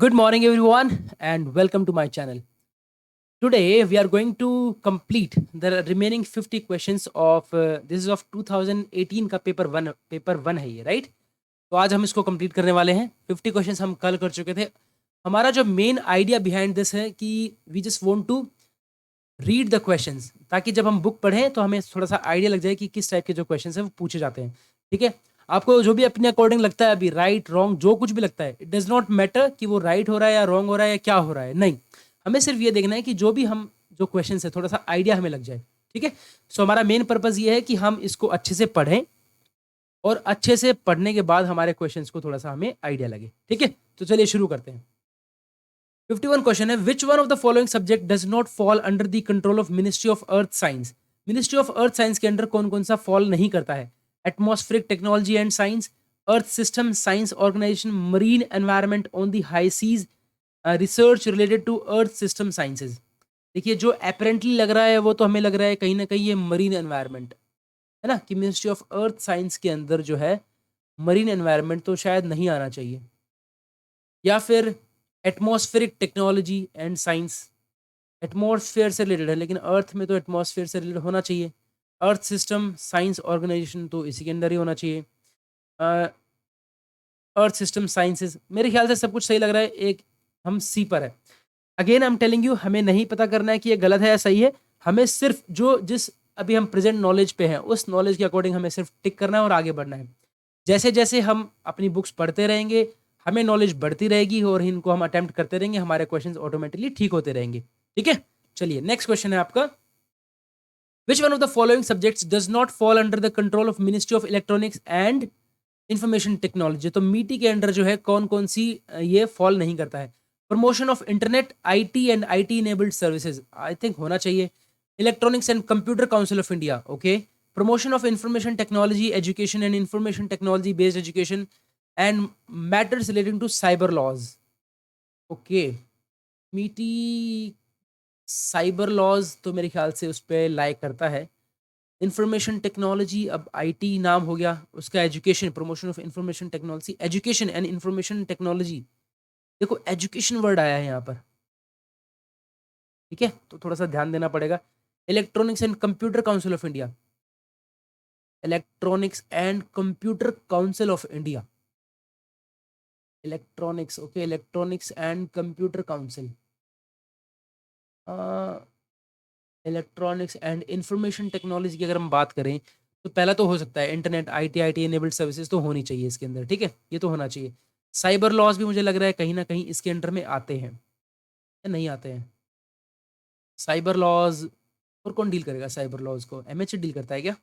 Good morning, everyone, and welcome to my channel. Today, we are going to complete the remaining 50 questions of this is of 2018 का paper one है ये, right? तो आज हम इसको complete करने वाले हैं। 50 क्वेश्चंस हम कल कर चुके थे। हमारा जो मेन आइडिया बिहाइंड दिस है कि we just want to read the questions, ताकि जब हम बुक पढ़ें तो हमें थोड़ा सा आइडिया लग जाए कि किस टाइप के जो क्वेश्चंस हैं वो पूछे जाते हैं। ठीक है, आपको जो भी अपने अकॉर्डिंग लगता है, अभी राइट रॉन्ग जो कुछ भी लगता है, इट डज नॉट मैटर कि वो राइट हो रहा है या रॉन्ग हो रहा है या क्या हो रहा है, नहीं। हमें सिर्फ ये देखना है कि जो भी हम जो क्वेश्चन है थोड़ा सा आइडिया हमें लग जाए। ठीक है, सो हमारा मेन पर्पज ये है कि हम इसको अच्छे से पढ़ें और अच्छे से पढ़ने के बाद हमारे क्वेश्चंस को थोड़ा सा हमें आइडिया लगे। ठीक है, तो चलिए शुरू करते हैं। 51 क्वेश्चन है, which one of the following subject does not fall under the control of ministry of earth science. Ministry of earth science के अंडर कौन कौन सा फॉल नहीं करता है? Atmospheric technology and science, earth system science organisation, marine environment on the high seas, research related to earth system sciences. देखिए, जो apparently लग रहा है वो तो हमें लग रहा है कहीं ना कहीं ये मरीन एनवायरनमेंट है ना, कि मिनिस्ट्री ऑफ अर्थ साइंस के अंदर जो है मरीन एनवायरनमेंट तो शायद नहीं आना चाहिए। या फिर atmospheric technology and science, atmosphere से रिलेटेड है, लेकिन अर्थ में तो एटमॉस्फेयर से रिलेटेड होना चाहिए। अर्थ सिस्टम साइंस ऑर्गेनाइजेशन तो इसी के अंदर ही होना चाहिए। अर्थ सिस्टम साइंसेज, मेरे ख्याल से सब कुछ सही लग रहा है। एक हम सी पर है। Again I am telling you, हमें नहीं पता करना है कि ये गलत है या सही है। हमें सिर्फ जो जिस अभी हम प्रेजेंट नॉलेज पे हैं उस नॉलेज के अकॉर्डिंग हमें सिर्फ टिक करना है और आगे बढ़ना है। जैसे जैसे हम अपनी बुक्स पढ़ते रहेंगे, हमें नॉलेज बढ़ती रहेगी और इनको हम अटेम्प्ट करते रहेंगे, हमारे क्वेश्चंस ऑटोमेटिकली ठीक होते रहेंगे। ठीक है, चलिए नेक्स्ट क्वेश्चन है आपका। Which one of the following subjects does not fall under the control of ministry of electronics and information technology. तो मीटी के अंडर जो है कौन कौन सी ये फॉल नहीं करता है? Promotion of internet, IT and IT enabled services, I think होना चाहिए। Electronics and computer council of India, okay. Promotion of information technology education and information technology based education and matters relating to cyber laws, okay. MeitY cyber laws तो मेरे ख्याल से उस पर like करता है। इंफॉर्मेशन टेक्नोलॉजी, अब आईटी नाम हो गया उसका, education, promotion of information technology, education and information technology. देखो एजुकेशन वर्ड आया है यहाँ पर, ठीक है, तो थोड़ा सा ध्यान देना पड़ेगा। Electronics and computer council of India, electronics and computer council of India, electronics, okay, electronics and computer council, electronics and information technology की अगर हम बात करें तो पहला तो हो सकता है internet, IT, IT enabled services तो होनी चाहिए इसके अंदर। ठीक है, ये तो होना चाहिए। साइबर लॉज भी मुझे लग रहा है कहीं ना कहीं इसके अंडर में आते हैं या नहीं आते हैं। साइबर लॉज, और कौन डील करेगा साइबर लॉज को? एमएच डील करता है क्या?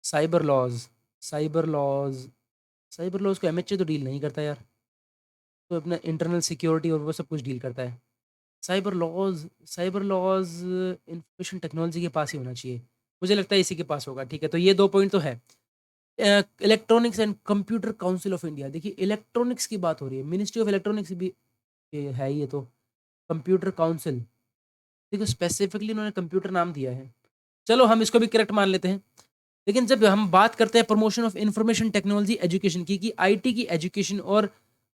Cyber laws, cyber laws, cyber laws को एमएच तो डील नहीं करता यार, तो अपना इंटरनल सिक्योरिटी और वो सब कुछ डील करता है। Cyber laws, cyber laws information technology के पास ही होना चाहिए, मुझे लगता है इसी के पास होगा। ठीक है, तो ये 2 पॉइंट तो है। Electronics and computer council of India, देखिए इलेक्ट्रॉनिक्स की बात हो रही है, मिनिस्ट्री ऑफ इलेक्ट्रॉनिक्स भी ये है, ये तो कंप्यूटर काउंसिल, देखो स्पेसिफिकली उन्होंने कंप्यूटर नाम दिया है। चलो हम इसको भी करेक्ट मान लेते हैं। लेकिन जब हम बात करते हैं promotion of information technology education की, कि आईटी की एजुकेशन और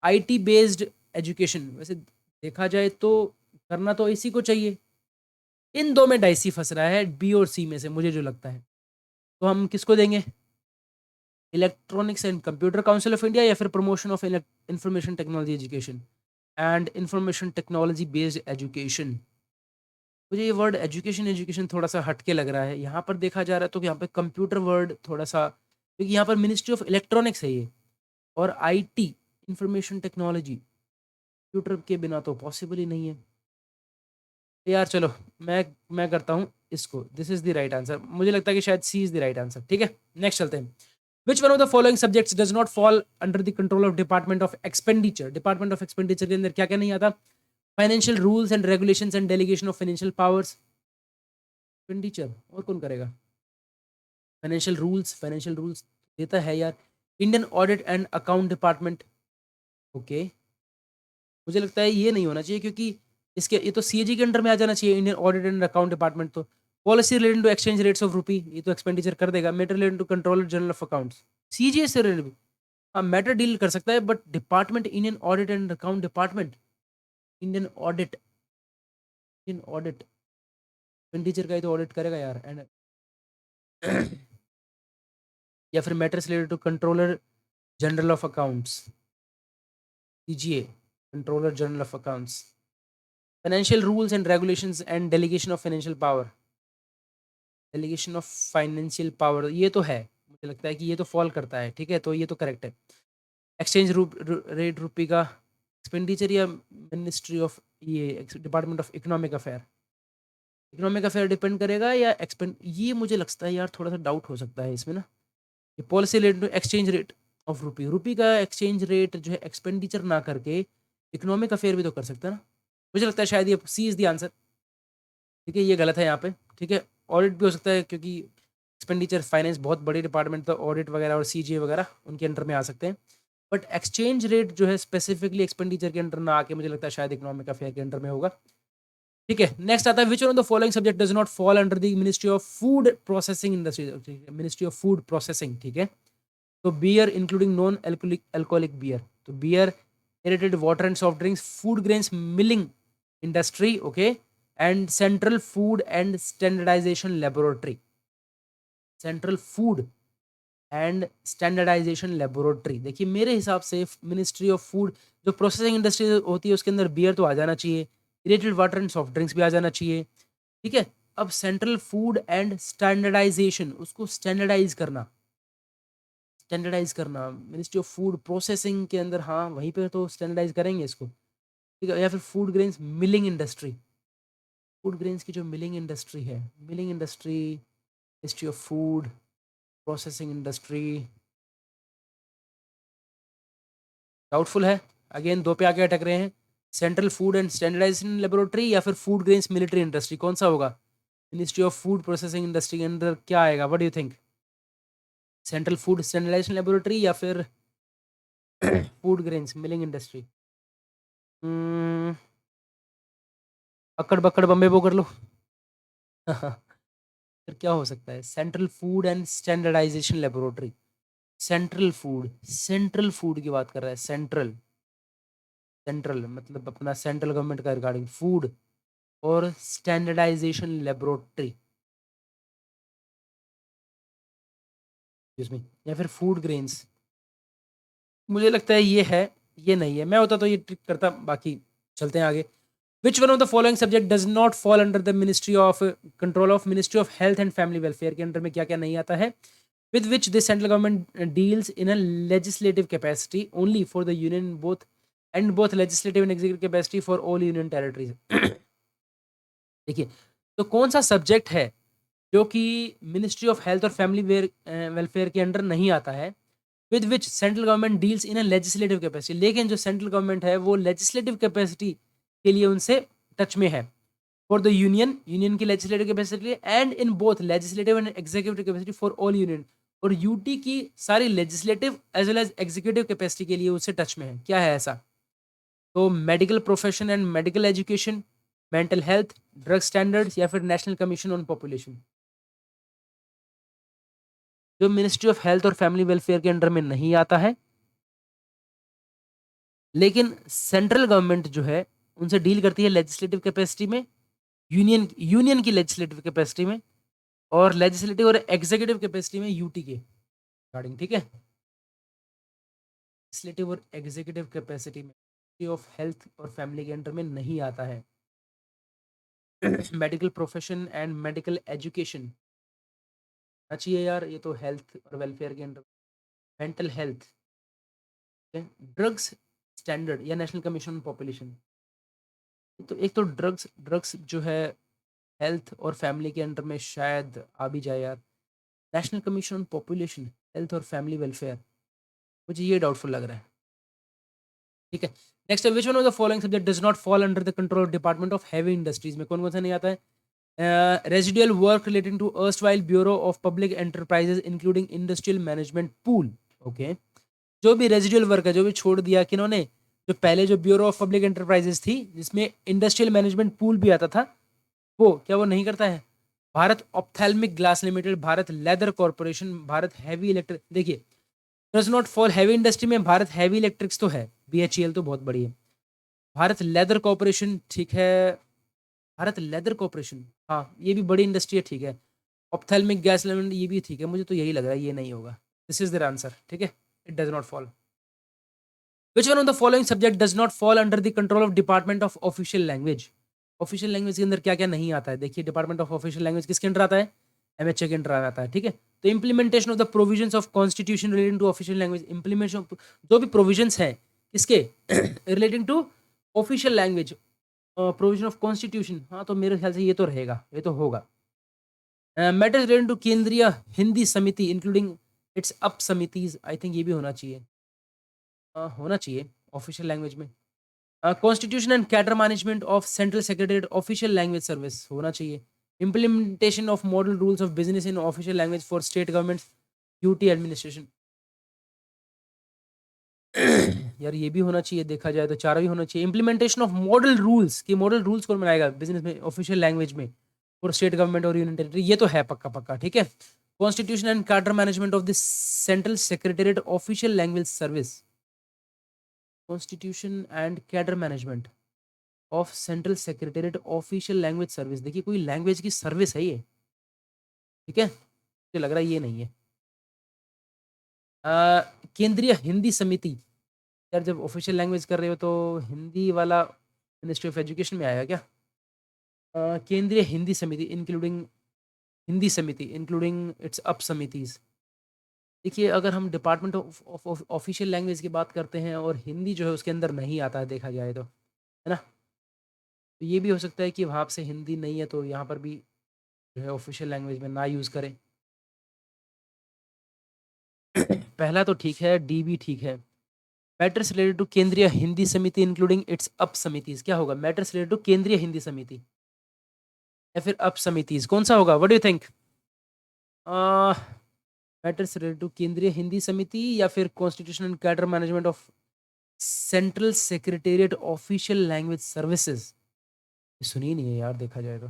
आईटी बेस्ड एजुकेशन, वैसे देखा जाए तो करना तो इसी को चाहिए। इन दो में डाइसी फंस रहा है, बी और सी में से मुझे जो लगता है, तो हम किसको देंगे? Electronics and computer council of India या फिर promotion of information technology education and information technology based education. मुझे ये वर्ड एजुकेशन एजुकेशन थोड़ा सा हटके लग रहा है। यहाँ पर देखा जा रहा है तो यहाँ पे कंप्यूटर वर्ड थोड़ा सा, क्योंकि यहाँ पर मिनिस्ट्री ऑफ इलेक्ट्रॉनिक्स है ये, और आईटी इंफॉर्मेशन टेक्नोलॉजी कंप्यूटर के बिना तो पॉसिबल ही नहीं है यार। चलो मैं करता हूँ इसको, this is the right answer, मुझे लगता है कि शायद सी इज द राइट आंसर। ठीक है, नेक्स्ट चलते हैं। विच one of the following subjects does not fall under the control of department of expenditure. Department of expenditure के अंदर क्या क्या नहीं आता? Financial rules and regulations and delegation of financial powers, expenditure और कौन करेगा? फाइनेंशियल रूल्स देता है यार Indian audit and account department, okay. मुझे लगता है ये नहीं होना चाहिए, क्योंकि इसके ये तो सीएजी के अंडर में आ जाना चाहिए, Indian audit and account department. तो policy related to exchange rates of rupee, ये तो एक्सपेंडिचर कर देगा। Matter related to controller general of accounts, CGS से रिलेटेड, हाँ, मैटर डील कर सकता है, but department Indian audit and account department, Indian audit, Indian audit expenditure का ही तो ऑडिट करेगा यार। एंड या फिर matters related to controller general of accounts, CGA, controller general of accounts, financial rules and regulations and delegation of financial power, delegation of financial power, ये तो है, मुझे लगता है कि ये तो फॉल करता है, ठीक है, तो ये तो करेक्ट है। एक्सचेंज रेट रुपी का एक्सपेंडिचर या मिनिस्ट्री ऑफ, ये department of economic affair, economic affair depend करेगा या एक्सपेंड, ये मुझे लगता है यार थोड़ा सा डाउट हो सकता है इसमें ना। ये policy related to exchange rate of rupee, rupee का एक्सचेंज रेट जो है एक्सपेंडिचर ना करके इकोनॉमिक अफेयर भी तो कर सकता है ना। मुझे लगता है शायद ये सी इज द आंसर, ठीक है, ये गलत है यहाँ पे, ठीक है। ऑडिट भी हो सकता है क्योंकि एक्सपेंडिचर फाइनेंस बहुत बड़ी डिपार्टमेंट, तो ऑडिट वगैरह और सीजीए वगैरह उनके अंडर में आ सकते हैं, बट एक्सचेंज रेट जो है स्पेसिफिकली एक्सपेंडिचर के अंडर ना आके मुझे लगता है शायद इकोनॉमिक अफेयर के अंडर में होगा, ठीक है। नेक्स्ट आता है which one of the following subject does not fall under the ministry of food processing industry, ministry of food processing, ठीक है। तो beer including non alcoholic beer, तो beer, aerated water and soft drinks, food grains milling industry, okay, and central food and standardisation laboratory, central food and standardisation laboratory. देखिए मेरे हिसाब से ministry of food, जो processing industry होती है उसके अंदर बियर तो आ जाना चाहिए, इरेटेड वाटर एंड सॉफ्ट ड्रिंक्स भी आ जाना चाहिए, ठीक है। अब सेंट्रल फूड एंड स्टैंडर्डाइजेशन, उसको स्टैंडर्डाइज करना, स्टैंडर्डाइज करना, मिनिस्ट्री ऑफ फूड प्रोसेसिंग के अंदर, हाँ वहीं पे तो स्टैंडर्डाइज करेंगे इसको, ठीक है। या फिर food grains milling industry, food grains की जो मिलिंग इंडस्ट्री है, milling industry, ministry of food processing industry, doubtful है। अगेन दो पे आके अटक रहे हैं, central food and standardisation laboratory या फिर फूड ग्रेन्स मिलिट्री इंडस्ट्री, कौन सा होगा? Ministry of food processing industry के अंदर क्या आएगा, what do you think? Central food standardisation laboratory या फिर फूड ग्रेन्स मिलिंग इंडस्ट्री? अक्कड़ बक्कड़ बम्बे बो कर लो। फिर क्या हो सकता है? Central food and standardisation laboratory, central food, central food की बात कर रहा है, सेंट्रल, सेंट्रल मतलब अपना सेंट्रल गवर्नमेंट का रिगार्डिंग फूड और स्टैंडर्डाइजेशन लेबोरेटरी, में या फिर फूड ग्रेन्स, मुझे लगता है ये है, ये नहीं है। मैं होता तो ये ट्रिक करता, बाकी चलते हैं आगे। विच one of the following subject does not fall under the ministry of control of ministry of health and family welfare के अंडर में क्या क्या नहीं आता है? With which the central government deals in a legislative capacity only for the union both and both legislative and executive capacity for all union territories. देखिए, तो कौन सा सब्जेक्ट है जो कि मिनिस्ट्री ऑफ हेल्थ और फैमिली वेलफेयर के under नहीं आता है, with which central government deals in a legislative capacity, लेकिन जो सेंट्रल गवर्नमेंट है वो लेजिस्लेटिव कैपेसिटी के लिए उनसे टच में है, फॉर द यूनियन, यूनियन की legislative capacity and in both legislative and executive capacity for all union, और यूटी की सारी legislative as well as executive capacity के लिए उससे टच में है। क्या है ऐसा? तो medical profession and medical education, mental health, drug standards या फिर नेशनल कमीशन ऑन पॉपुलेशन। जो मिनिस्ट्री ऑफ हेल्थ और फैमिली वेलफेयर के अंडर में नहीं आता है, लेकिन सेंट्रल गवर्नमेंट जो है उनसे डील करती है लेजिस्लेटिव कैपेसिटी में, यूनियन यूनियन की लेजिस्लेटिव कैपेसिटी में, और लेजिस्लेटिव और एग्जीक्यूटिव कैपेसिटी में यूटी के रिगार्डिंग, ठीक है। लेजिस्लेटिव और एग्जीक्यूटिव कैपेसिटी में मिनिस्ट्री ऑफ हेल्थ और फैमिली के अंडर में नहीं आता है। Medical profession and medical education चाहिए यार, ये तो हेल्थ और वेलफेयर के under, mental health, drugs standard या नेशनल कमीशन ऑन पॉपुलेशन। तो एक तो ड्रग्स, ड्रग्स जो है हेल्थ और फैमिली के अंडर में शायद आ भी जाए यार। National commission on population, health और फैमिली वेलफेयर, मुझे ये डाउटफुल लग रहा है, ठीक है। नेक्स्ट है which one of the following subject does not fall under the control department of heavy industries में कौन कौन सा नहीं आता है? Residual work relating to erstwhile bureau of public enterprises including industrial management pool, okay. जो भी रेजिडियल वर्क है, जो भी छोड़ दिया किन्होंने, जो पहले जो ब्यूरो ऑफ पब्लिक एंटरप्राइजेस थी जिसमें इंडस्ट्रियल मैनेजमेंट पूल भी आता था, वो क्या वो नहीं करता है? Bharat ophthalmic glass limited, Bharat leather corporation, Bharat heavy electric. देखिए does not fall heavy industry में भारत हैवी इलेक्ट्रिक्स तो है, BHEL तो बहुत बड़ी है। भारत लेदर कॉर्पोरेशन ठीक है, भारत लेदर कॉर्पोरेशन, हाँ ये भी बड़ी इंडस्ट्री है, ठीक है। ऑप्थेल्मिक गैस एलिमेंट ये भी ठीक है, मुझे तो यही लग रहा है ये नहीं होगा। दिस इज देयर आंसर, ठीक है, it does not fall. Which one of the following subject does not fall under the control of department of official language? Official language के अंदर क्या क्या नहीं आता है, देखिए डिपार्टमेंट ऑफ ऑफिशियल लैंग्वेज किसके अंडर आता है, MHA के अंडर आता है, ठीक है। तो implementation of the provisions of constitution relating to official language, implementation जो भी प्रोविजंस है किसके relating to official language, provision of constitution, हाँ तो मेरे ख्याल से ये तो रहेगा, ये तो होगा। Matters relating to Kendriya Hindi Samiti including its अप समितिज, आई थिंक ये भी होना चाहिए, होना चाहिए ऑफिशियल लैंग्वेज में। Constitution and cadre management of central secretariat official language service होना चाहिए। Implementation of model rules of business in official language for state government duty administration यार ये भी होना चाहिए, देखा जाए तो चार भी होना चाहिए। इम्प्लीमेंटेशन ऑफ मॉडल रूल्स, कि मॉडल रूल्स कौन बनाएगा बिजनेस में ऑफिशियल लैंग्वेज में फॉर स्टेट गवर्नमेंट और यूनियन टेरिटरी, ये तो है पक्का पक्का, ठीक है। Constitution and cadre management of the central secretariat official language service, constitution and cadre management of central secretariat official language service, देखिए कोई लैंग्वेज की सर्विस है ये, ठीक है, मुझे लग रहा है ये नहीं है। केंद्रीय हिंदी समिति, यार जब ऑफिशियल लैंग्वेज कर रहे हो तो हिंदी वाला मिनिस्ट्री ऑफ एजुकेशन में आएगा क्या? केंद्रीय Hindi Samiti including Hindi Samiti including its अप समितिज, देखिए अगर हम डिपार्टमेंट ऑफ ऑफिशियल लैंग्वेज की बात करते हैं और हिंदी जो है उसके अंदर नहीं आता है देखा जाए तो, है ना, तो ये भी हो सकता है कि वहाँ से हिंदी नहीं है तो यहाँ पर भी जो है ऑफिशियल लैंग्वेज में ना यूज़ करें। पहला तो ठीक है, डी भी ठीक है। Matters related to Kendriya Hindi Samiti including its अप समितिज, क्या होगा, matters related to Kendriya Hindi Samiti या फिर अप समितिज, कौन सा होगा, what do you think? Matters related to Kendriya Hindi Samiti या फिर constitution and cadre management of central secretariat official language services, सुनी नहीं है यार देखा जाए तो।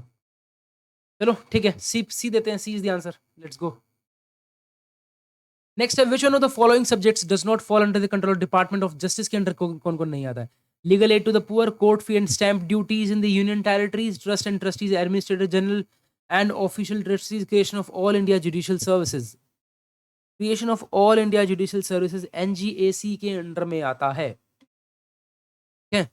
चलो ठीक है, सी सी देते हैं, C is the answer, let's go. Next है which one of the following subjects does not fall under the control department of justice के अंडर कौन कौन नहीं आता है? Legal aid to the poor, court fee and stamp duties in the union territories, trust and trustees, administrator general and official trustees, creation of all India judicial services, creation of all India judicial services NGAC के under में आता है, ठीक है।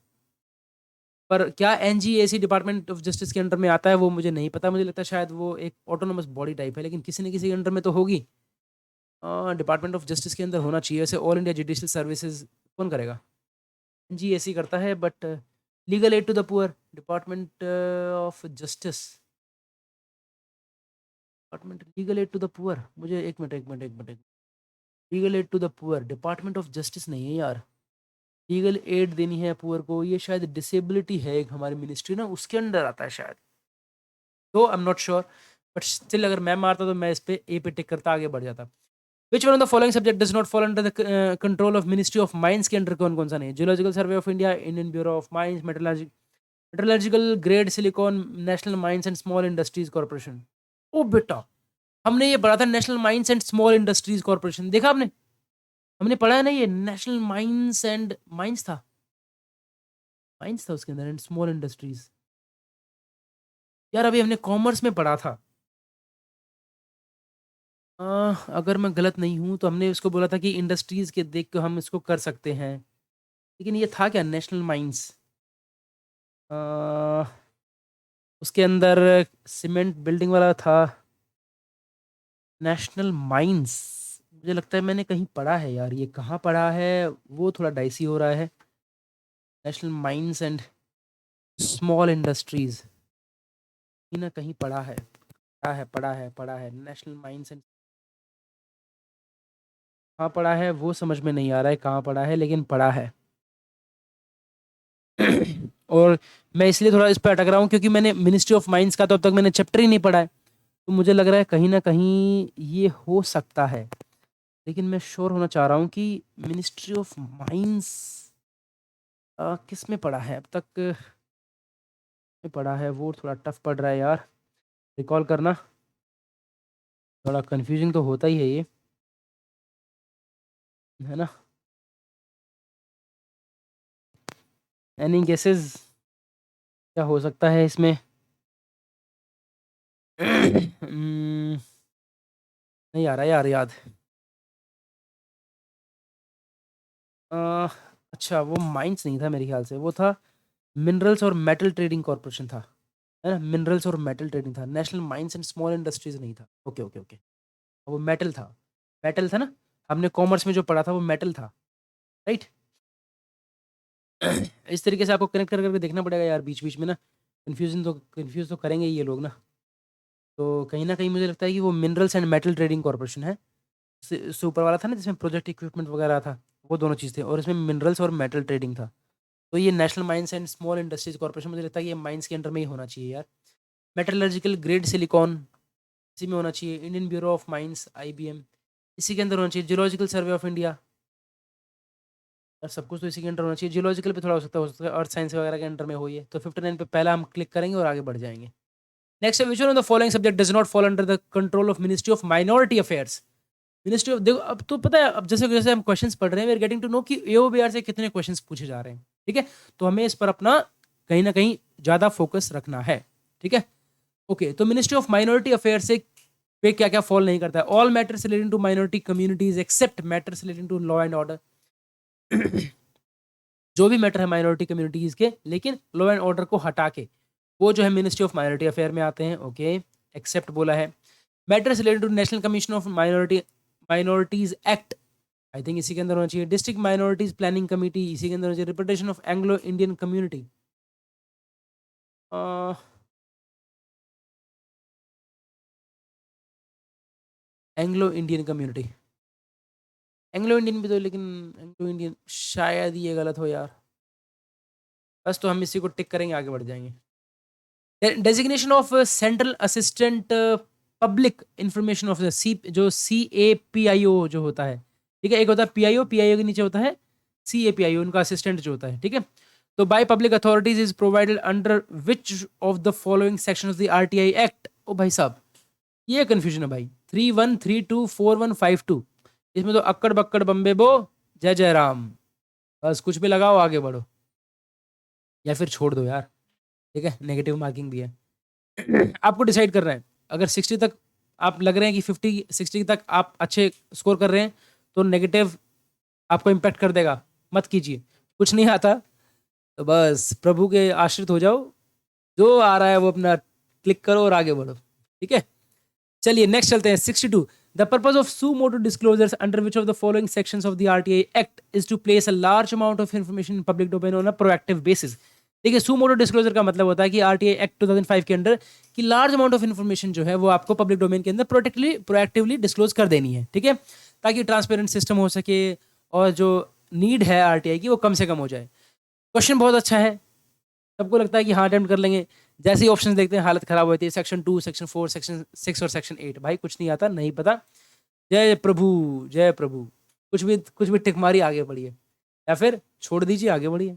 पर क्या NGAC department of justice के under में आता है वो मुझे नहीं पता, मुझे लगता है शायद वो एक ऑटोनोमस बॉडी टाइप है, लेकिन किसी न किसी के अंडर में तो होगी। डिपार्टमेंट ऑफ जस्टिस के अंदर होना चाहिए वैसे, ऑल इंडिया जुडिशियल सर्विसेज कौन करेगा, NGAC करता है, but legal aid to the poor, department of justice, department legal aid to the poor, मुझे एक minute, legal aid to the poor, department of justice नहीं है यार, लीगल एड देनी है पुअर को, ये शायद डिसेबिलिटी है एक हमारी मिनिस्ट्री ना, उसके अंडर आता है शायद, तो I am not sure, but still अगर मैं मारता तो मैं इस पे ए पे टिक करता आगे बढ़ जाता। Which one of the following subject does not fall under the control of ministry of mines के अंडर कौन कौन सा नहीं? Geological survey of India, Indian bureau of mines, metallurgical grade silicon, national mines and small industries corporation. ओ बेटा, हमने ये पढ़ा था national mines and small industries corporation, देखा आपने, हमने पढ़ा है ना ये नेशनल माइंस एंड माइंस था उसके अंदर एंड स्मॉल इंडस्ट्रीज, यार अभी हमने कॉमर्स में पढ़ा था। अगर मैं गलत नहीं हूँ तो हमने उसको बोला था कि इंडस्ट्रीज के देख के हम इसको कर सकते हैं, लेकिन ये था क्या नेशनल माइंस, उसके अंदर सीमेंट बिल्डिंग वाला था, नेशनल माइंस, मुझे लगता है मैंने कहीं पढ़ा है यार, ये कहाँ पढ़ा है वो थोड़ा डाइसी हो रहा है। National mines and small industries, कहीं ना कहीं पढ़ा है नेशनल माइंस एंड, कहाँ पढ़ा है वो समझ में नहीं आ रहा है कहाँ पढ़ा है, लेकिन पढ़ा है। और मैं इसलिए थोड़ा इस पर अटक रहा हूँ क्योंकि मैंने मिनिस्ट्री ऑफ माइंस का तो अब तक मैंने चैप्टर ही नहीं पढ़ा है, तो मुझे लग रहा है कहीं ना कहीं ये हो सकता है, लेकिन मैं श्योर होना चाह रहा हूँ कि मिनिस्ट्री ऑफ माइंस किस में पढ़ा है अब तक, में पढ़ा है वो थोड़ा टफ पड़ रहा है यार, रिकॉल करना थोड़ा कंफ्यूजिंग तो होता ही है ये। है ना? एनी गेसेस क्या हो सकता है इसमें? नहीं आ रहा यार याद। अ, अच्छा वो माइंस नहीं था मेरे ख्याल से, वो था मिनरल्स और मेटल ट्रेडिंग कॉर्पोरेशन था, है ना? मिनरल्स और मेटल ट्रेडिंग था, national mines and small industries नहीं था। ओके ओके ओके, वो मेटल था। मेटल था ना, हमने कॉमर्स में जो पढ़ा था वो मेटल था, राइट? इस तरीके से आपको कनेक्ट कर करके देखना पड़ेगा यार, बीच बीच में ना कंफ्यूज तो करेंगे ही ये लोग ना। तो कहीं ना कहीं मुझे लगता है कि वो minerals and metal trading corporation है। इससे ऊपर वाला था ना जिसमें प्रोजेक्ट इक्विपमेंट वगैरह था, वो दोनों चीज़ थे, और इसमें मिनरल्स और मेटल ट्रेडिंग था। तो ये national mines and small industries corporation, मुझे लगता है कि ये माइंस के अंडर में ही होना चाहिए यार। मेटलर्जिकल ग्रेड सिलिकॉन इसी में होना चाहिए। Indian bureau of mines, IBM, इसी के अंदर होना चाहिए। जियोलॉजिकल सर्वे ऑफ इंडिया, और सब कुछ तो इसी के अंडर होना चाहिए। जियोलॉजिकल पे थोड़ा हो सकता है अर्थ साइंस वगैरह के अंडर में हो ये। तो 59 पे पहला हम क्लिक करेंगे और आगे बढ़ जाएंगे। नेक्स्ट है, which one of the following subject does not fall under the control of ministry of minority affairs? Ministry of, देखो अब तो पता है, अब जैसे जैसे हम क्वेश्चंस पढ़ रहे हैं, we are getting to know कि AOBR से कितने क्वेश्चंस पूछे जा रहे हैं, ठीक है? तो हमें इस पर अपना कहीं ना कहीं ज्यादा फोकस रखना है, ठीक है? ओके, तो मिनिस्ट्री ऑफ माइनॉरिटी अफेयर से पे क्या क्या फॉल नहीं करता है? All matters relating to minority communities except matters relating to law and order. जो भी मैटर है माइनॉरिटी कम्युनिटीज के, लेकिन लॉ एंड ऑर्डर को हटा के, वो जो है मिनिस्ट्री ऑफ माइनॉरिटी अफेयर में आते हैं। ओके, एक्सेप्ट बोला है। Matters related to national commission of minorities act, I think इसी के अंदर होना चाहिए। डिस्ट्रिक्ट माइनॉरिटीज प्लानिंग कमेटी, इसी के अंदर होना चाहिए। Representation of Anglo Indian community, Anglo Indian community, Anglo Indian भी तो, लेकिन एंग्लो इंडियन शायद ये गलत हो यार। बस तो हम इसी को टिक करेंगे, आगे बढ़ जाएंगे। Designation of central assistant public information officer, जो CAPIO जो होता है, ठीक है? एक होता है PIO के नीचे होता है CAPIO, उनका असिस्टेंट जो होता है, ठीक है? तो by public authorities is provided under which of the following section of the RTI act? ओ भाई साहब, ये कंफ्यूजन है भाई। 31324152, इसमें तो अक्कड़ बक्कड़ बम्बे बो, जय जय राम, बस कुछ भी लगाओ आगे बढ़ो, या फिर छोड़ दो यार, ठीक है? नेगेटिव मार्किंग भी है। आपको डिसाइड करना है। अगर 60 तक आप लग रहे हैं कि 50-60 तक आप अच्छे स्कोर कर रहे हैं, तो नेगेटिव आपको इम्पेक्ट कर देगा, मत कीजिए। कुछ नहीं आता तो बस प्रभु के आश्रित हो जाओ, जो आ रहा है वो अपना क्लिक करो और आगे बढ़ो, ठीक है? चलिए नेक्स्ट चलते हैं। 62, the purpose of suo motu disclosures under which of the following sections of the RTI act is to place a large amount of information in public domain on a proactive basis. देखिए, suo मोटो disclosure का मतलब होता है कि RTI act 2005 के under की large amount of information जो है वो आपको पब्लिक डोमेन के अंदर प्रोएक्टिवली डिस्क्लोज कर देनी है, ठीक है? ताकि ट्रांसपेरेंट सिस्टम हो सके, और जो नीड है RTI की वो कम से कम हो जाए। क्वेश्चन बहुत अच्छा है, सबको लगता है कि हाँ अटेम्प्ट कर लेंगे, जैसे ही ऑप्शन देखते हैं हालत खराब होती है। सेक्शन 2, सेक्शन 4, सेक्शन 6 और सेक्शन 8, भाई कुछ नहीं आता, नहीं पता। जय प्रभु, जय प्रभु। कुछ भी टिक मारी, आगे बढ़िए, या फिर छोड़ दीजिए, आगे बढ़िए।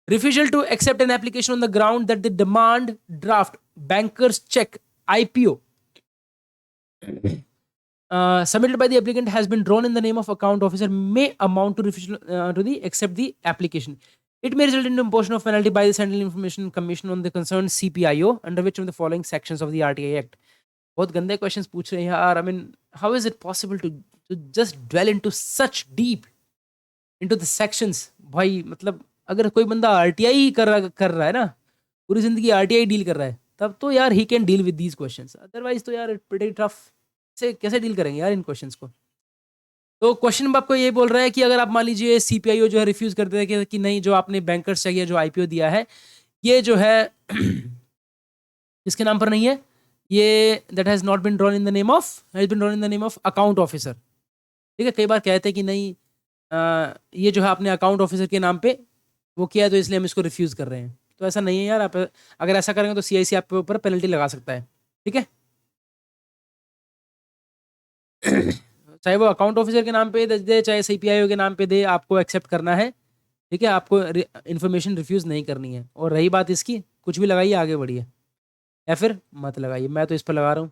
Refusal to accept an application on the ground that the demand draft bankers cheque IPO submitted by the applicant has been drawn in the name of account officer may amount to refusal to the accept the application. It may result in imposition of penalty by the Central Information Commission on the concerned CPIO under which of the following sections of the RTI Act? बहुत गंदे questions पूछ रहे हैं यार। I mean, how is it possible to just dwell into such deep into the sections? भाई मतलब, अगर कोई बंदा RTI कर रहा है ना, पूरी जिंदगी RTI डील कर रहा है, तब तो यार he can deal with these questions. Otherwise तो यार इट प्रीटी टफ। से कैसे डील करेंगे यार इन क्वेश्चंस को? तो क्वेश्चन आपको ये बोल रहा है कि अगर आप मान लीजिए CPIO जो है रिफ्यूज कर देता है कि नहीं, जो आपने बैंकर्स चाहिए जो IPO दिया है, ये जो है इसके नाम पर नहीं है, ये that has not been drawn in the name of, has been drawn in the name of account officer, ठीक है? कई बार कहते हैं कि नहीं, ये जो है अपने अकाउंट ऑफिसर के नाम पे वो किया है, तो इसलिए हम इसको रिफ्यूज कर रहे हैं। तो ऐसा नहीं है यार, आप अगर ऐसा करेंगे तो CIC आपके ऊपर पेनल्टी लगा सकता है, ठीक है? चाहे वो अकाउंट ऑफिसर के नाम पे दे, चाहे CPIO के नाम पे दे, आपको एक्सेप्ट करना है, ठीक है? आपको इन्फॉर्मेशन रिफ्यूज नहीं करनी है। और रही बात इसकी, कुछ भी लगाइए, आगे बढ़िए, या फिर मत लगाइए। मैं तो इस पर लगा रहा हूँ।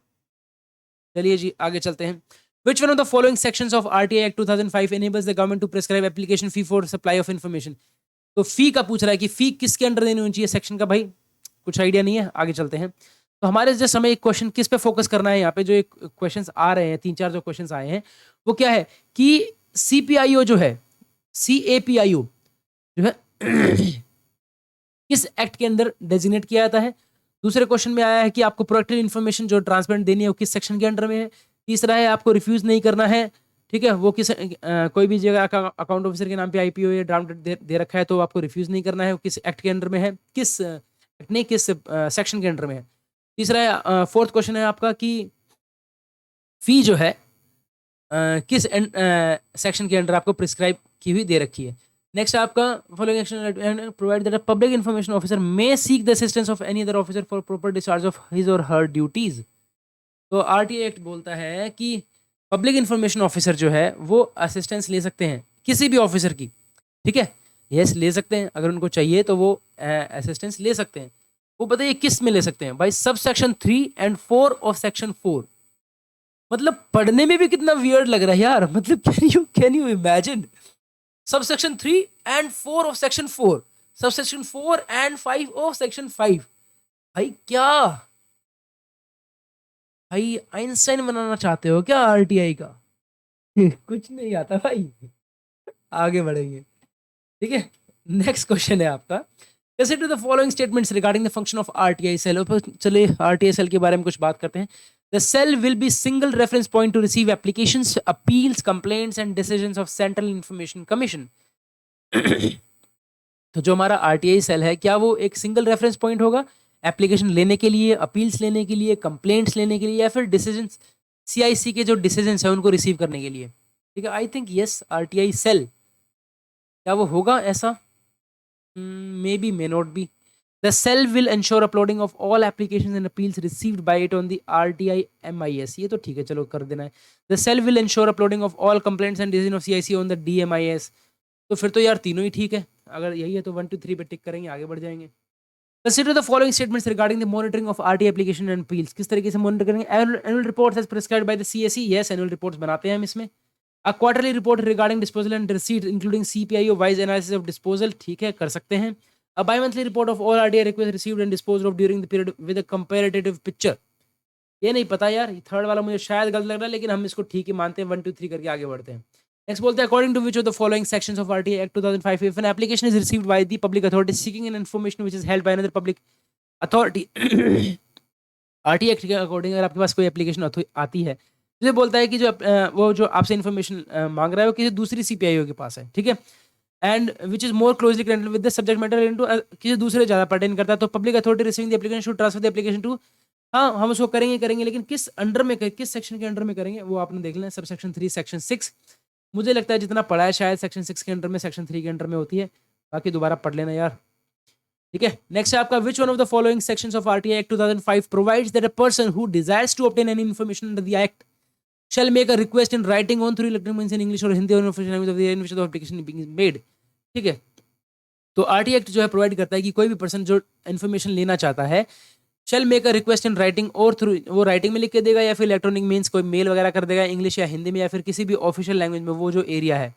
चलिए जी, आगे चलते हैं। Which one of the following sections of RTI Act 2005 enables the government to prescribe application fee for supply of information? तो फी का पूछ रहा है कि फी किसके अंडर देनी होनी चाहिए सेक्शन का, भाई कुछ आइडिया नहीं है, आगे चलते हैं। तो हमारे जैसे हमें एक क्वेश्चन किस पे फोकस करना है, यहाँ पे जो एक क्वेश्चंस आ रहे हैं, 3-4 जो क्वेश्चंस आए हैं वो क्या है कि सीपीआईओ जो है, CAPIO जो है किस एक्ट के अंदर डेजिग्नेट किया जाता है। दूसरे क्वेश्चन में आया है कि आपको प्रोएक्टिव इन्फॉर्मेशन जो ट्रांसपेरेंट देनी है वो किस सेक्शन के अंडर में है। तीसरा है आपको रिफ्यूज नहीं करना है, ठीक है, वो किस कोई भी जगह अकाउंट ऑफिसर के नाम पे आईपीओ या ड्राफ्ट दे रखा है तो आपको रिफ्यूज नहीं करना है, वो किस एक्ट के अंडर में है, किस एक्ट नहीं किस सेक्शन के अंडर में है। तीसरा है फोर्थ क्वेश्चन है आपका कि फी जो है किस सेक्शन के अंडर आपको प्रिस्क्राइब की हुई दे रखी है। नेक्स्ट आपका following action provide that a public information officer may seek the assistance of any other officer for proper discharge of his और हर ड्यूटीज। तो आरटीआई एक्ट बोलता है कि पब्लिक इन्फॉर्मेशन ऑफिसर जो है वो असिस्टेंस ले सकते हैं किसी भी ऑफिसर की, ठीक है, यस ले सकते हैं, अगर उनको चाहिए तो वो असिस्टेंस ले सकते हैं। वो बताइए किस में ले सकते हैं भाई, sub section 3 and 4 of section 4। मतलब पढ़ने में भी कितना वियर्ड लग रहा है यार, मतलब can you imagine sub section 3 and 4 of section 4, sub section 4 and 5 of section 5। भाई क्या भाई आइंस्टाइन बनाना चाहते हो क्या आरटीआई का? कुछ नहीं आता भाई, आगे बढ़ेंगे, ठीक है। नेक्स्ट क्वेश्चन है आपका, consider the following statements regarding the function of RTI cell. चलिए आरटीआई सेल के बारे में कुछ बात करते हैं। The cell will be single reference point to receive applications, appeals, complaints and decisions of central information commission. तो जो हमारा आरटीआई सेल है क्या वो एक सिंगल रेफरेंस पॉइंट होगा एप्लीकेशन लेने के लिए, अपील्स लेने के लिए, कंप्लेंट्स लेने के लिए, या फिर डिसीजंस सीआईसी के जो डिसीजंस है उनको रिसीव करने के लिए, ठीक है। I think yes RTI cell क्या वो होगा ऐसा, may be may not be. The cell will ensure uploading of all applications and appeals received by it on the RTI MIS। ये तो ठीक है, चलो कर देना है। The cell will ensure uploading of all complaints and decisions of CIC on the DMIS। तो फिर तो यार तीनों ही ठीक है, अगर यही है तो 1 2 3 पे टिक करेंगे, आगे बढ़ जाएंगे। Consider the following statements regarding the monitoring of RTI application and appeals। किस तरीके से मॉनिटर करेंगे? Annual reports as prescribed by the CSE। Yes, annual reports बनाते हैं हम इसमें। A quarterly report regarding disposal and receipt including CPIO wise analysis of disposal, ठीक है, कर सकते हैं। A bi-monthly report of all RTI requests received and disposed of during the period with a comparative picture। ये नहीं पता यार, third वाला मुझे शायद गलत लग रहा है, लेकिन हम इसको ठीक ही मानते हैं। 1 2 3 करके आगे बढ़ते हैं। नेक्स्ट बोलते हैं, according to which of the following sections of RTI act 2005 if an application is received by the public authority seeking an information which is held by another public authority. RTI act के according अगर आपके पास कोई application आती है तो ये बोलता है कि जो वो जो आपसे इन्फॉर्मेशन मांग रहा है वो किसी दूसरी सीपीआईओ के पास है, ठीक है, and which is more closely connected with the subject matter into किसी दूसरे ज़्यादा पर्टेन करता है, तो public authority receiving the application should transfer the application to. हाँ हम उसको करेंगे, लेकिन किस अंडर में किस सेक्शन के अंडर में करेंगे वो आपने देख लेना है। सब सेक्शन 3 सेक्शन 6 मुझे लगता है जितना पढ़ा है शायद सेक्शन 6 के अंडर में, सेक्शन 3 के अंडर में होती है, बाकी दोबारा पढ़ लेना यार, ठीक है। नेक्स्ट है आपका, which one of the following sections of RTI act 2005 provides that a person who desires to obtain any information under the act shall make a request in writing on through electronic means in English or Hindi or official language of the in which the application is being made, ठीक है। तो RTI act जो है provide करता है कि कोई भी पर्सन जो इन्फॉर्मेशन लेना चाहता है shall make a request in writing और थ्रू वो राइटिंग में लिख के देगा या फिर इलेक्ट्रॉनिक मीन्स कोई मेल वगैरह कर देगा इंग्लिश या हिंदी में या फिर किसी भी ऑफिशियल लैंग्वेज में वो जो एरिया है।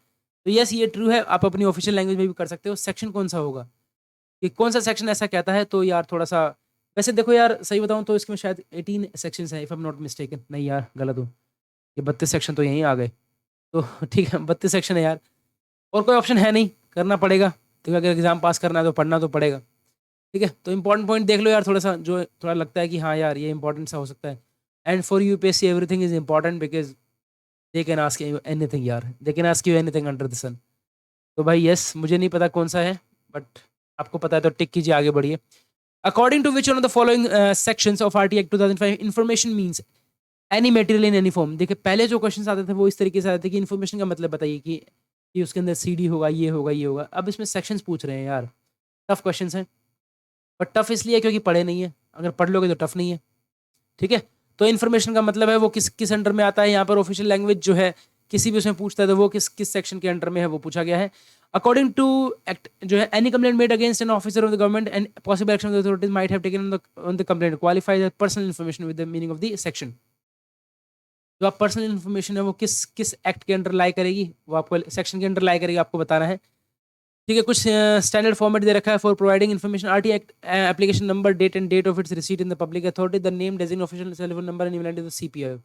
तो यस ये ट्रू है, आप अपनी ऑफिशियल लैंग्वेज में भी कर सकते हो। सेक्शन कौन सा होगा, कि कौन सा सेक्शन ऐसा कहता है, तो यार थोड़ा सा वैसे देखो यार सही बताऊं तो इसमें शायद 18 सेक्शंस हैं if I am not mistaken. नहीं यार गलत हूँ, ये 32 सेक्शन तो यहीं आ गए, तो ठीक है 32 सेक्शन है यार, और कोई ऑप्शन है नहीं, करना पड़ेगा, तो अगर एग्जाम पास करना है तो पढ़ना तो पड़ेगा, ठीक है। तो इंपॉर्टेंट पॉइंट देख लो यार थोड़ा सा, जो थोड़ा लगता है कि हाँ यार ये इंपॉर्टेंट सा हो सकता है। And for UPSC everything is important because they can ask you anything यार, they can ask you anything under the sun. तो भाई यस मुझे नहीं पता कौन सा है, बट आपको पता है तो टिक कीजिए, आगे बढ़िए। According to which one of the following sections of RTI act 2005 information means any material in any form. देखिए पहले जो क्वेश्चन आते थे वो इस तरीके से आते थे कि इन्फॉर्मेशन का मतलब बताइए कि उसके अंदर सीडी होगा, ये होगा, ये होगा। अब इसमें सेक्शंस पूछ रहे हैं यार, टफ क्वेश्चंस हैं, पर टफ इसलिए क्योंकि पढ़े नहीं है, अगर पढ़ लोगे तो टफ नहीं है, ठीक है। तो इन्फॉर्मेशन का मतलब है वो किस अंडर में आता है, यहाँ पर ऑफिशियल लैंग्वेज जो है किसी भी उसमें पूछता है तो वो किस सेक्शन के अंडर में है वो पूछा गया है। अकॉर्डिंग टू एक्ट जो है any complaint made against an officer of the government and possible action of the authorities might have taken on the complaint qualifies as personal information with the meaning of the section. जो आप personal information है वो किस किस act के under लाई करेगी, वो आपको सेक्शन के अंडर लाई करेगी, आपको बताना है। ठीक है, कुछ स्टैंडर्ड फॉर्मेट दे रखा है for providing information. RTI act application number, date and date of its receipt in the public authority, the name, designation, official telephone number and email ID of the CPI.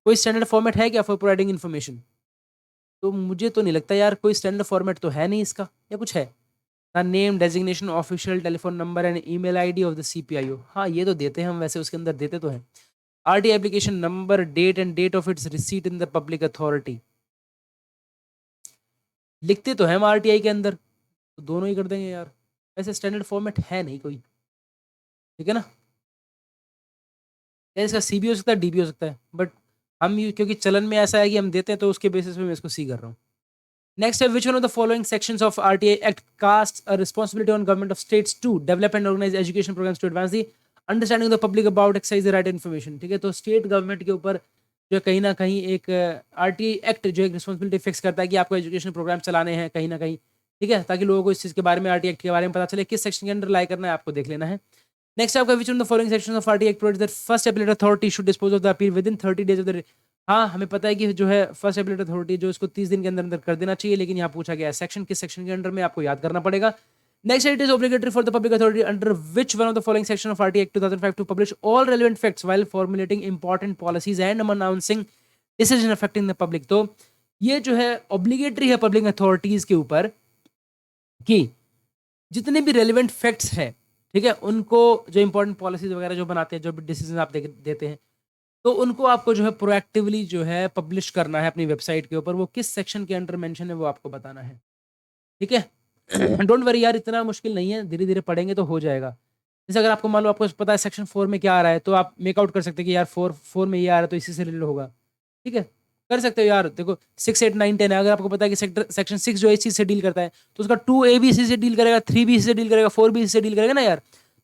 कोई standard format है क्या for providing information? तो मुझे तो नहीं लगता यार, कोई स्टैंडर्ड फॉर्मेट तो है नहीं इसका, या कुछ है? The name, designation, official telephone number and email ID of the CPIO. हाँ, ये तो देते हैं हम, वैसे उसके अंदर देते तो हैं। RT application number, date and date of its receipt in the public authority, लिखते तो हैं हम आरटीआई के अंदर, तो दोनों ही कर देंगे यार। ऐसे स्टैंडर्ड फॉर्मेट है नहीं कोई, ठीक है ना। या इसका सी भी हो सकता है, डी भी हो सकता है, बट हम क्योंकि चलन में ऐसा है कि हम देते हैं, तो उसके बेसिस पे मैं इसको सी कर रहा हूँ। नेक्स्ट है, which one of the following sections of RTI act cast a responsibility on government of states to develop and organise education programmes to advance the understanding of the public about exercise the right information. ठीक है, तो state government के ऊपर जो कहीं ना कहीं एक आरटीआई एक्ट जो एक रिस्पांसिबिलिटी फिक्स करता है कि आपको एजुकेशन प्रोग्राम चलाने हैं कहीं ना कहीं, ठीक है, ताकि लोगों को इस चीज़ के बारे में, आरटीआई एक्ट के बारे में पता चले। किस सेक्शन के अंडर लाई करना है आपको देख लेना है। नेक्स्ट आपका, which one the following sections of RTI act provides that first appellate authority should dispose of the appeal with in 30 days of the. हाँ, हमें पता है कि जो है फर्स्ट एपीलेट अथॉरिटी जो इसको 30 दिन के अंदर अंदर कर देना चाहिए, लेकिन यहाँ पूछा गया है सेक्शन, किस सेक्शन के अंडर में, आपको याद करना पड़ेगा। Next, it is obligatory for the public authority under which one of the following section of RTI act 2005 to publish all relevant facts while formulating important policies and announcing decision affecting the public. तो ये जो है obligatory है public authorities के ऊपर कि जितने भी रेलिवेंट फैक्ट्स हैं, ठीक है, उनको जो इंपॉर्टेंट पॉलिसीज वगैरह जो बनाते हैं, जो भी डिसीजन आप देते हैं, तो उनको आपको जो है प्रोएक्टिवली जो है पब्लिश करना है अपनी वेबसाइट के ऊपर। वो किस सेक्शन के अंडर मेंशन है वो आपको बताना है, ठीक है। डोंट वरी यार, इतना मुश्किल नहीं है, धीरे धीरे पढ़ेंगे तो हो जाएगा। जैसे अगर आपको मान लो आपको पता है सेक्शन 4 में क्या आ रहा है, तो आप मेकआउट कर सकते हैं कि यार 4 में ये आ रहा है तो इसी से रिलेटेड होगा, ठीक है, कर सकते हो यार। देखो 6, 8, 9, 10 है, अगर आपको पता है कि सेक्शन 6 जो इस चीज से डील करता है, तो उसका 2A भी इसी से डील करेगा, 3 भी इसी से डील करेगा, 4 भी इसी से डील करेगा ना यार।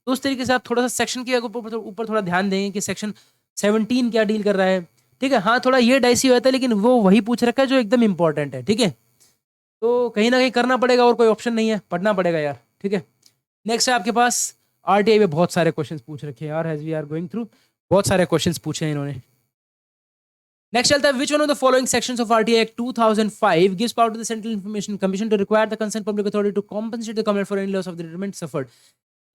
तो उस तरीके से आप थोड़ा सा सेक्शन के ऊपर थोड़ा ध्यान देंगे कि सेक्शन 17 क्या डील कर रहा है, ठीक है। हाँ, थोड़ा ये डाइसी होता है, लेकिन वो वही पूछ रखा है जो एकदम इंपॉर्टेंट है, ठीक है। तो कहीं ना कहीं करना पड़ेगा, और कोई ऑप्शन नहीं है, पढ़ना पड़ेगा यार, ठीक है। नेक्स्ट है आपके पास, आरटीआई में बहुत सारे क्वेश्चंस पूछ रखे हैं यार, as we are going through, बहुत सारे क्वेश्चंस पूछे हैं इन्होंने। नेक्स्ट चलता है, which one of the following sections of RTI act 2005 gives power to the central information commission to require the concern public authority to compensate the government for any loss of the detriment suffered.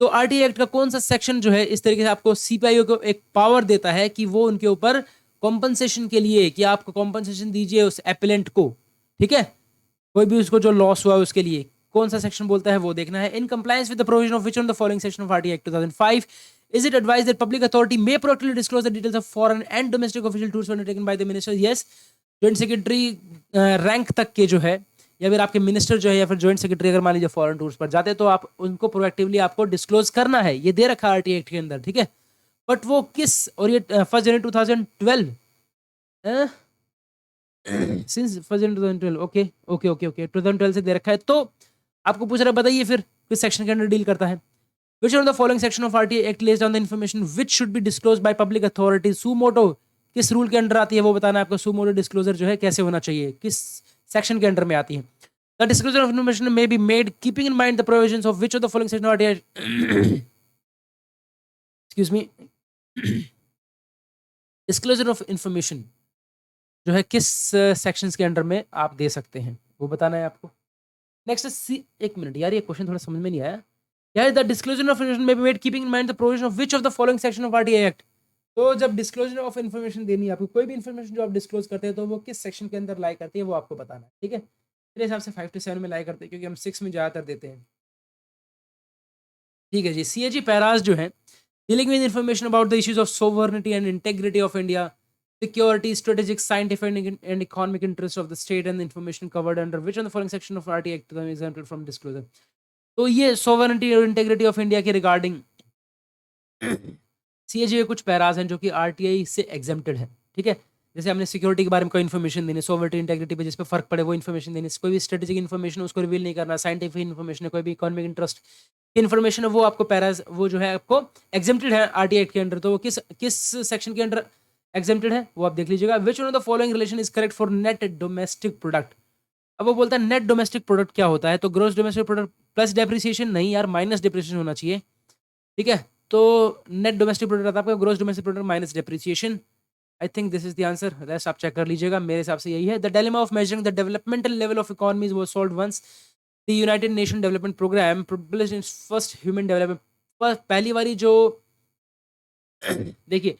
तो RTI act का कौन सा section जो है इस तरीके से आपको सीपीआईओ को एक पावर देता है कि वो उनके ऊपर कॉम्पनसेशन के लिए, कि आपको कॉम्पनसेशन दीजिए उस एपिलेंट को, ठीक है, कोई भी उसको जो लॉस हुआ है उसके लिए, कौन सा सेक्शन बोलता है वो देखना है। In compliance with the provision of which on the following section of RTI act 2005 is it advised that public authority may proactively disclose the details of foreign and domestic official tours undertaken by the minister? Yes, joint secretary rank तक के जो है, या फिर आपके minister जो है, या फिर जॉइंट सेक्रेटरी अगर मान लीजिए फॉरेन टूर्स पर जाते हैं, तो आप उनको प्रोएक्टिवली आपको डिस्क्लोज करना है, ये दे रखा है आरटीआई एक्ट के अंदर, ठीक है। बट वो किस, और ये 1 जनवरी 2012 सिंस 1 जनवरी 2012, ओके ओके ओके ओके 2012 से दे रखा है। तो आपको पूछ रहा है, बताइए फिर किस सेक्शन के अंदर डील करता है। Which one of the following section of RTA Act lays down the information which should be disclosed by public authorities? Sumoto किस रूल के अंडर आती है वो बताना है आपको। सुमोटो डिस्क्लोजर जो है कैसे होना चाहिए, किस सेक्शन के अंडर में आती है। The disclosure of information may be made keeping in mind the provisions of which of the following section of RTA excuse me disclosure of information जो है किस सेक्शंस के अंडर में आप दे सकते हैं, वो बताना है आपको। नेक्स्ट सी, एक मिनट यार, ये क्वेश्चन थोड़ा समझ में नहीं आया। Yeah, the disclosure of information may be made keeping in mind the provision of which of the following section of RTA Act। तो जब डिस्क्लोजर ऑफ इन्फॉर्मेशन देनी है आपको, कोई भी इन्फॉर्मेशन जो आप डिस्क्लोज करते हैं, तो वो किस सेक्शन के अंदर लाई करती है वो आपको बताना है, ठीक है। मेरे हिसाब से 5 to 7 में लाई करते हैं, क्योंकि हम 6 में ज़्यादातर देते हैं, ठीक है जी। सीएजी पैराज जो है dealing with information about the issues of sovereignty and integrity of India, security, strategic, scientific and economic interest of the state and information covered under which of the following section of RTI act example from disclosure. तो ये sovereignty और integrity of India के regarding CAG के कुछ paras हैं जो कि RTI से एग्जेम्प्टेड है, ठीक है। जैसे हमने सिक्योरिटी के बारे में कोई इन्फॉर्मेशन देनी, सोवरेनिटी इंटेग्रिटी पे जिस पे फर्क पड़े वो इन्फॉर्मेशन देनी, कोई भी स्ट्रेटेजिक इन्फॉर्मेशन उसको रिवील नहीं करना, साइंटिफिक इन्फॉर्मेशन है, कोई भी इकोनॉमिक इंटरेस्ट की इन्फॉर्मेशन है, वो आपको पैराज वो जो है आपको एग्जेम्प्टेड है आरटीआई के अंडर। तो वो किस किस सेक्शन के अंडर एग्जेम्प्टेड है वो आप देख लीजिएगा। विच one of the following relation is correct for net domestic product. अब वो बोलता है नेट डोमेस्टिक प्रोडक्ट क्या होता है, तो gross domestic product plus depreciation नहीं यार, माइनस डेप्रिसिएशन होना चाहिए, ठीक है। तो नेट डोमेस्टिक प्रोडक्ट आता है आपका, gross domestic product minus depreciation, I think this is the answer, rest आप चेक कर लीजिएगा, मेरे हिसाब से यही है। The dilemma of measuring the developmental level of economies was solved once the United Nation development programme published its first human development. पहली बारी जो देखिए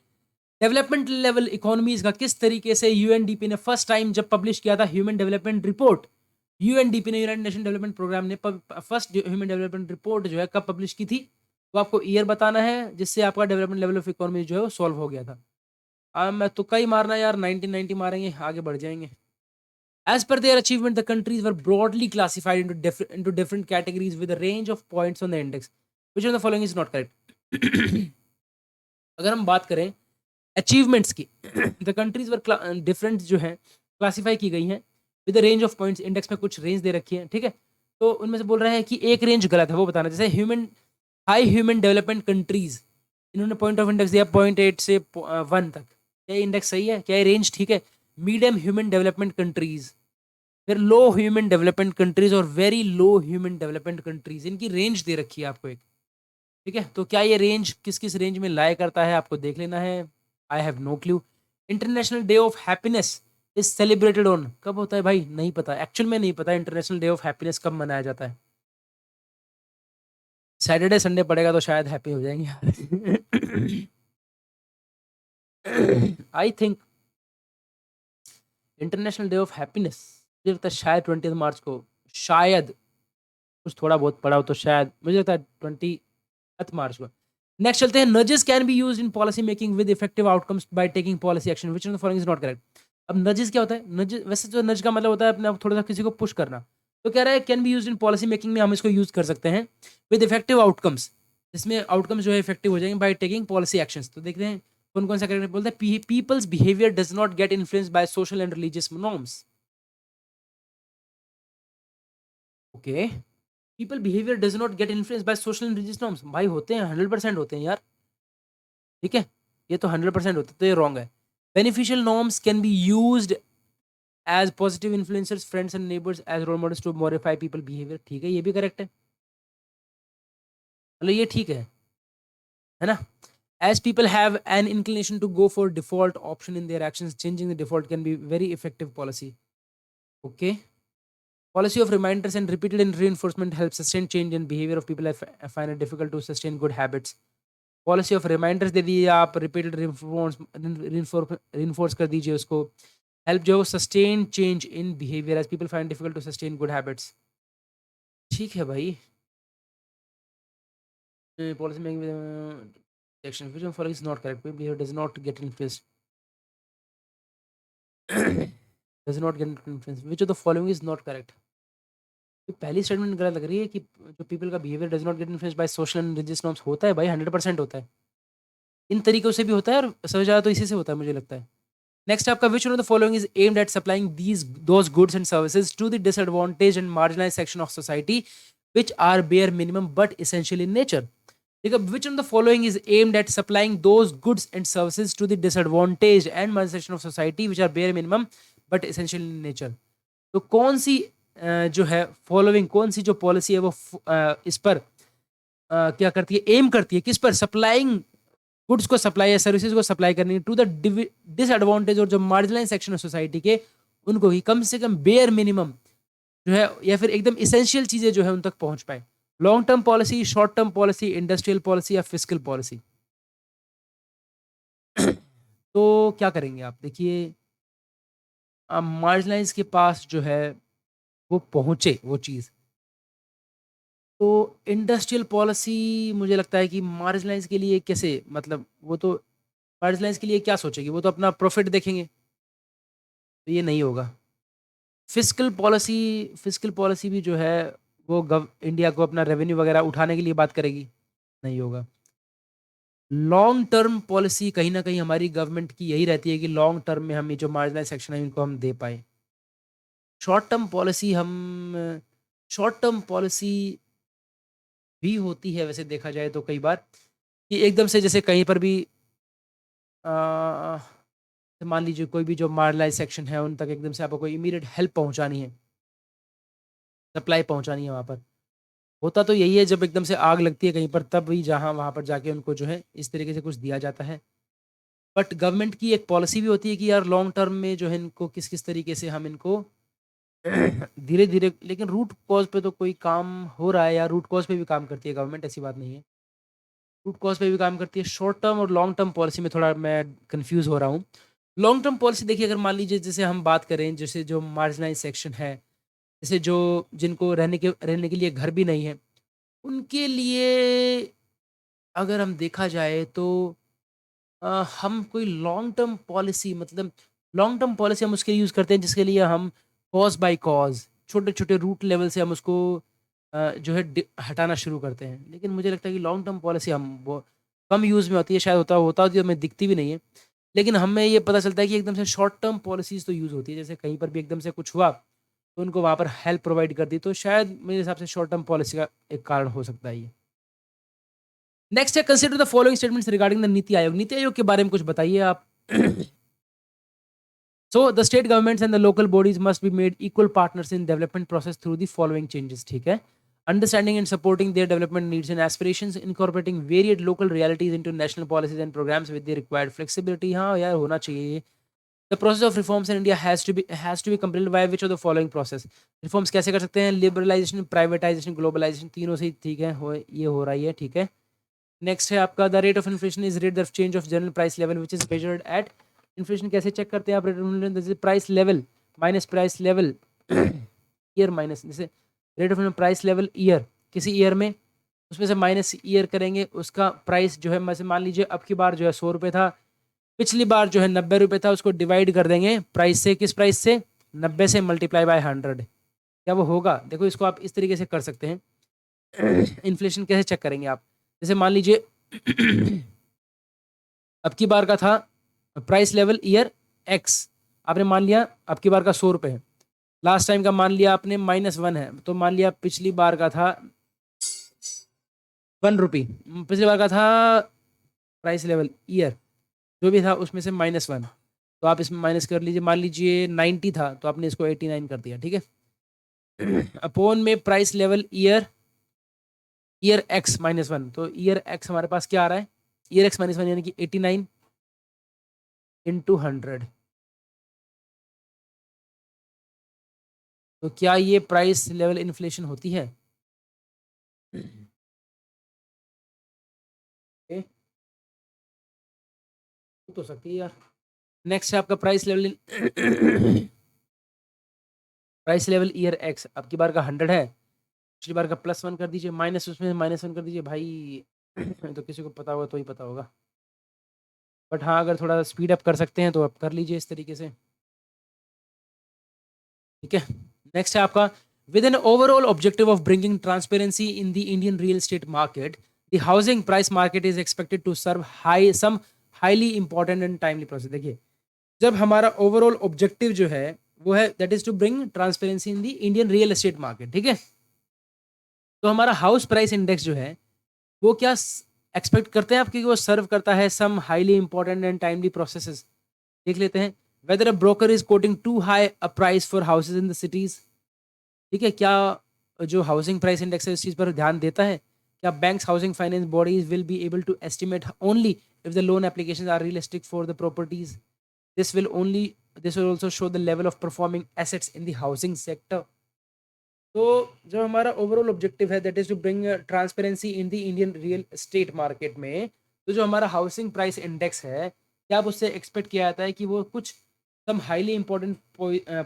डेवलपमेंट लेवल इकोनॉमीज का किस तरीके से यूएनडीपी ने फर्स्ट टाइम जब पब्लिश किया था ह्यूमन डेवलपमेंट रिपोर्ट, यूएनडीपी ने यूनाइटेड नेशन डेवलपमेंट प्रोग्राम ने फर्स्ट ह्यूमन डेवलपमेंट रिपोर्ट जो है कब पब्लिश की थी, तो आपको ईयर बताना है जिससे आपका डेवलपमेंट लेवल ऑफ इकोनॉमी जो है वो सॉल्व हो गया था। मैं तुक्का ही मारना यार, 1990 मारेंगे आगे बढ़ जाएंगे। As per their achievement, the countries were broadly classified into different categories with a range of points on the index. Which of the following is not correct? अगर हम बात करें अचीवमेंट्स की, द कंट्रीज वर डिफरेंट जो है classify की गई हैं with range of points, index में कुछ रेंज दे रखी है, ठीक है। तो उनमें से बोल रहे हैं कि एक रेंज गलत है, वो बताना। जैसे हाई ह्यूमन डेवलपमेंट कंट्रीज, इन्होंने पॉइंट ऑफ इंडेक्स दिया 0.8 से 1 तक, क्या इंडेक्स सही है, क्या रेंज ठीक है। मीडियम ह्यूमन डेवलपमेंट कंट्रीज, फिर लो ह्यूमन डेवलपमेंट कंट्रीज और very low human development countries, इनकी रेंज दे रखी है आपको एक, ठीक है। तो क्या ये रेंज किस किस रेंज में लाया करता है आपको देख लेना है। I have no clue. International day of happiness is celebrated on, कब होता है भाई, नहीं पता, एक्चुअल में नहीं पता इंटरनेशनल डे ऑफ हैप्पीनेस कब मनाया जाता है। सैटरडे संडे पड़ेगा तो शायद हैप्पी हो जाएंगे यार। I think international day of happiness मुझे लगता है शायद 20 मार्च को, शायद कुछ थोड़ा बहुत पड़ा हो तो शायद मुझे लगता है 20 मार्च को। नेक्स्ट चलते हैं, nudges can be used in policy making with effective outcomes by taking policy action which of the following is not correct. अब नजेस क्या होता है, नज वैसे तो नज का मतलब होता है अपने आप थोड़ा सा किसी को पुश करना, तो कह रहा है can be used in policy making में हम इसको यूज कर सकते हैं विद इफेक्टिव आउटकम्स, इसमें आउटकम्स जो है इफेक्टिव हो जाएंगे बाय टेकिंग पॉलिसी एक्शंस। तो देखते हैं कौन कौन सा करेक्ट बोलते हैं। Peoples behaviour does not get influenced by social and religious norms, okay. People behaviour does not get influenced by social and religious norms, भाई होते हैं, 100% होते हैं यार, ठीक है, ये तो 100% होता है, तो ये रॉन्ग है। Beneficial norms can be used as positive influencers friends and neighbours as role models to modify people behaviour, ठीक है, ये भी करेक्ट है, मतलब ये ठीक है ना। As people have an inclination to go for default option in their actions, changing the default can be very effective policy, okay. Policy of reminders and repeated reinforcement helps sustain change in behavior of people. I find it difficult to sustain good habits. Policy of reminders दे दिए आप, repeated reinforce कर दीजिए उसको, help जो sustain change in behaviour as people find difficult to sustain good habits, ठीक है भाई। Policy making action which following is not correct, behaviour does not get influenced, does not get influenced which of the following is not correct. तो पहली statement गलत लग रही है कि जो पीपल का behaviour does not get influenced by social and religious norms, होता है भाई 100% होता है, इन तरीकों से भी होता है और सबसे ज़्यादा तो इसी से होता है मुझे लगता है। नेक्स्ट आपका which one of the following is aimed at supplying these those goods and services to the disadvantage and marginalise section of society which are bare minimum but essential in nature. ठीक है, which one of the following is aimed at supplying those goods and services to the disadvantage and marginalise section of society which are bare minimum but essential in nature. तो कौन सी जो है following, कौन सी जो policy है वो इस पर क्या करती है, एम करती है किस पर, सप्लाइंग गुड्स को सप्लाई या सर्विसेज को सप्लाई करने टू द डिसएडवांटेज और जो मार्जिनलाइज सेक्शन ऑफ सोसाइटी के, उनको ही कम से कम बेयर मिनिमम जो है या फिर एकदम इसेंशियल चीजें जो है उन तक पहुंच पाए। Long term policy, short term policy, industrial policy या फिजिकल पॉलिसी। तो क्या करेंगे आप, देखिए मार्जिनलाइज के पास जो है वो पहुंचे वो चीज़, तो इंडस्ट्रियल पॉलिसी मुझे लगता है कि मार्जिनलाइज के लिए कैसे, मतलब वो तो मार्जिनलाइज के लिए क्या सोचेगी, वो तो अपना प्रॉफिट देखेंगे, तो ये नहीं होगा। फिजिकल पॉलिसी भी जो है वो इंडिया को अपना रेवेन्यू वगैरह उठाने के लिए बात करेगी, नहीं होगा। लॉन्ग टर्म पॉलिसी कहीं ना कहीं हमारी गवर्नमेंट की यही रहती है कि लॉन्ग टर्म में हम ये जो मार्जिनलाइज सेक्शन है इनको हम दे पाए। शॉर्ट टर्म पॉलिसी भी होती है वैसे देखा जाए तो कई बार, कि एकदम से जैसे कहीं पर भी अ, मान लीजिए कोई भी जो मार्जिनलाइज सेक्शन है उन तक एकदम से आपको कोई इमीडिएट हेल्प पहुंचानी है, सप्लाई पहुंचानी है वहाँ पर, होता तो यही है जब एकदम से आग लगती है कहीं पर, तब भी जहाँ वहाँ पर जाके उनको जो है इस तरीके से कुछ दिया जाता है। बट गवर्नमेंट की एक पॉलिसी भी होती है कि यार लॉन्ग टर्म में जो है इनको किस किस तरीके से हम इनको धीरे धीरे, लेकिन रूट कॉज पे तो कोई काम हो रहा है या रूट कॉज पे भी काम करती है गवर्नमेंट, ऐसी बात नहीं है, रूट कॉज पे भी काम करती है। शॉर्ट टर्म और लॉन्ग टर्म पॉलिसी में थोड़ा मैं कंफ्यूज हो रहा हूँ। लॉन्ग टर्म पॉलिसी देखिए, अगर मान लीजिए जैसे हम बात करें, जैसे जो मार्जिनाइज सेक्शन है, जैसे जो जिनको रहने के लिए घर भी नहीं है, उनके लिए अगर हम देखा जाए तो हम कोई लॉन्ग टर्म पॉलिसी, मतलब लॉन्ग टर्म पॉलिसी हम उसके लिए यूज़ करते हैं जिसके लिए हम कॉज बाय कॉज, छोटे छोटे रूट लेवल से हम उसको जो है हटाना शुरू करते हैं। लेकिन मुझे लगता है कि लॉन्ग टर्म पॉलिसी हम वो कम यूज़ में होती है, शायद होता होती है, हमें दिखती भी नहीं है। लेकिन हमें ये पता चलता है कि एकदम से शॉर्ट टर्म पॉलिसीज़ तो यूज़ होती है, जैसे कहीं पर भी एकदम से कुछ हुआ तो उनको वहाँ पर हेल्प प्रोवाइड कर दी, तो शायद मेरे हिसाब से शॉर्ट टर्म पॉलिसी का एक कारण हो सकता है ये। नेक्स्ट है, consider the following statements regarding the NITI Aayog. NITI Aayog के बारे में कुछ बताइए आप। So the state governments and the local bodies must be made equal partners in development process through the following changes. ठीक है, understanding and supporting their development needs and aspirations, incorporating varied local realities into national policies and programs with the required flexibility. हाँ यार, होना चाहिए ये। The process of reforms in India has to be completed by which of the following process? Reforms कैसे कर सकते हैं? Liberalization, privatization, globalization, तीनों से ही ठीक है, ये हो रहा ही है, ठीक है। नेक्स्ट है आपका, the rate of inflation is rate of change of general price level which is measured at. Inflation कैसे चेक करते हैं आप? Rate of price level minus price level year, minus जैसे rate of price level year, किसी year में उसमें से minus year करेंगे, उसका प्राइस जो है, मान लीजिए अब की बार जो है 100 रुपये था, पिछली बार जो है 90 रुपये था, उसको डिवाइड कर देंगे प्राइस से, किस प्राइस से? 90 से मल्टीप्लाई बाय 100। क्या वो होगा? देखो, इसको आप इस तरीके से कर सकते हैं। इन्फ्लेशन कैसे चेक करेंगे आप? जैसे मान लीजिए अब की बार का था प्राइस लेवल ईयर एक्स, आपने मान लिया अब की बार का 100 रुपये है, लास्ट टाइम का मान लिया आपने -1 है, तो मान लिया पिछली बार का था 1 रुपी, पिछली बार का था प्राइस लेवल ईयर जो भी था उसमें से -1, तो आप इसमें माइनस कर लीजिए, मान लीजिए 90 था तो आपने इसको 89 कर दिया, ठीक है। अपोन में प्राइस लेवल ईयर एक्स -1, तो ईयर एक्स हमारे पास क्या आ रहा है? ईयर एक्स -1 यानी कि 89 इंटू 100। तो क्या ये प्राइस लेवल इन्फ्लेशन होती है? ए, हो तो सकती है यार। नेक्स्ट है आपका प्राइस लेवल ईयर एक्स, अब की बार का 100 है, पिछली बार का +1 कर दीजिए, माइनस उसमें -1 कर दीजिए भाई। तो किसी को पता होगा तो ही पता होगा, बट हाँ अगर थोड़ा स्पीड अप कर सकते हैं तो आप कर लीजिए इस तरीके से, ठीक है। नेक्स्ट है आपका, with an overall objective of bringing transparency in the Indian real estate market, the housing price market is expected to serve highly important and timely process. देखिए, जब हमारा ओवरऑल ऑब्जेक्टिव जो है वो है that is to bring transparency in the Indian real estate market, ठीक है, तो हमारा हाउस प्राइस इंडेक्स जो है वो क्या एक्सपेक्ट करते हैं आपकी? वो सर्व करता है some highly important and timely processes. देख लेते हैं, whether a broker is quoting too high a price for houses in the cities, ठीक है, क्या जो हाउसिंग प्राइस इंडेक्स है इस चीज़ पर ध्यान देता है? क्या banks, housing finance bodies will be able to estimate only if the loan applications are realistic for the properties? This will also show the level of performing assets in the housing sector. तो जो हमारा overall objective है that is to bring transparency in the Indian real estate market में, तो जो हमारा housing price index है, क्या आप उससे एक्सपेक्ट किया जाता है कि वो कुछ सम हाईली इंपॉर्टेंट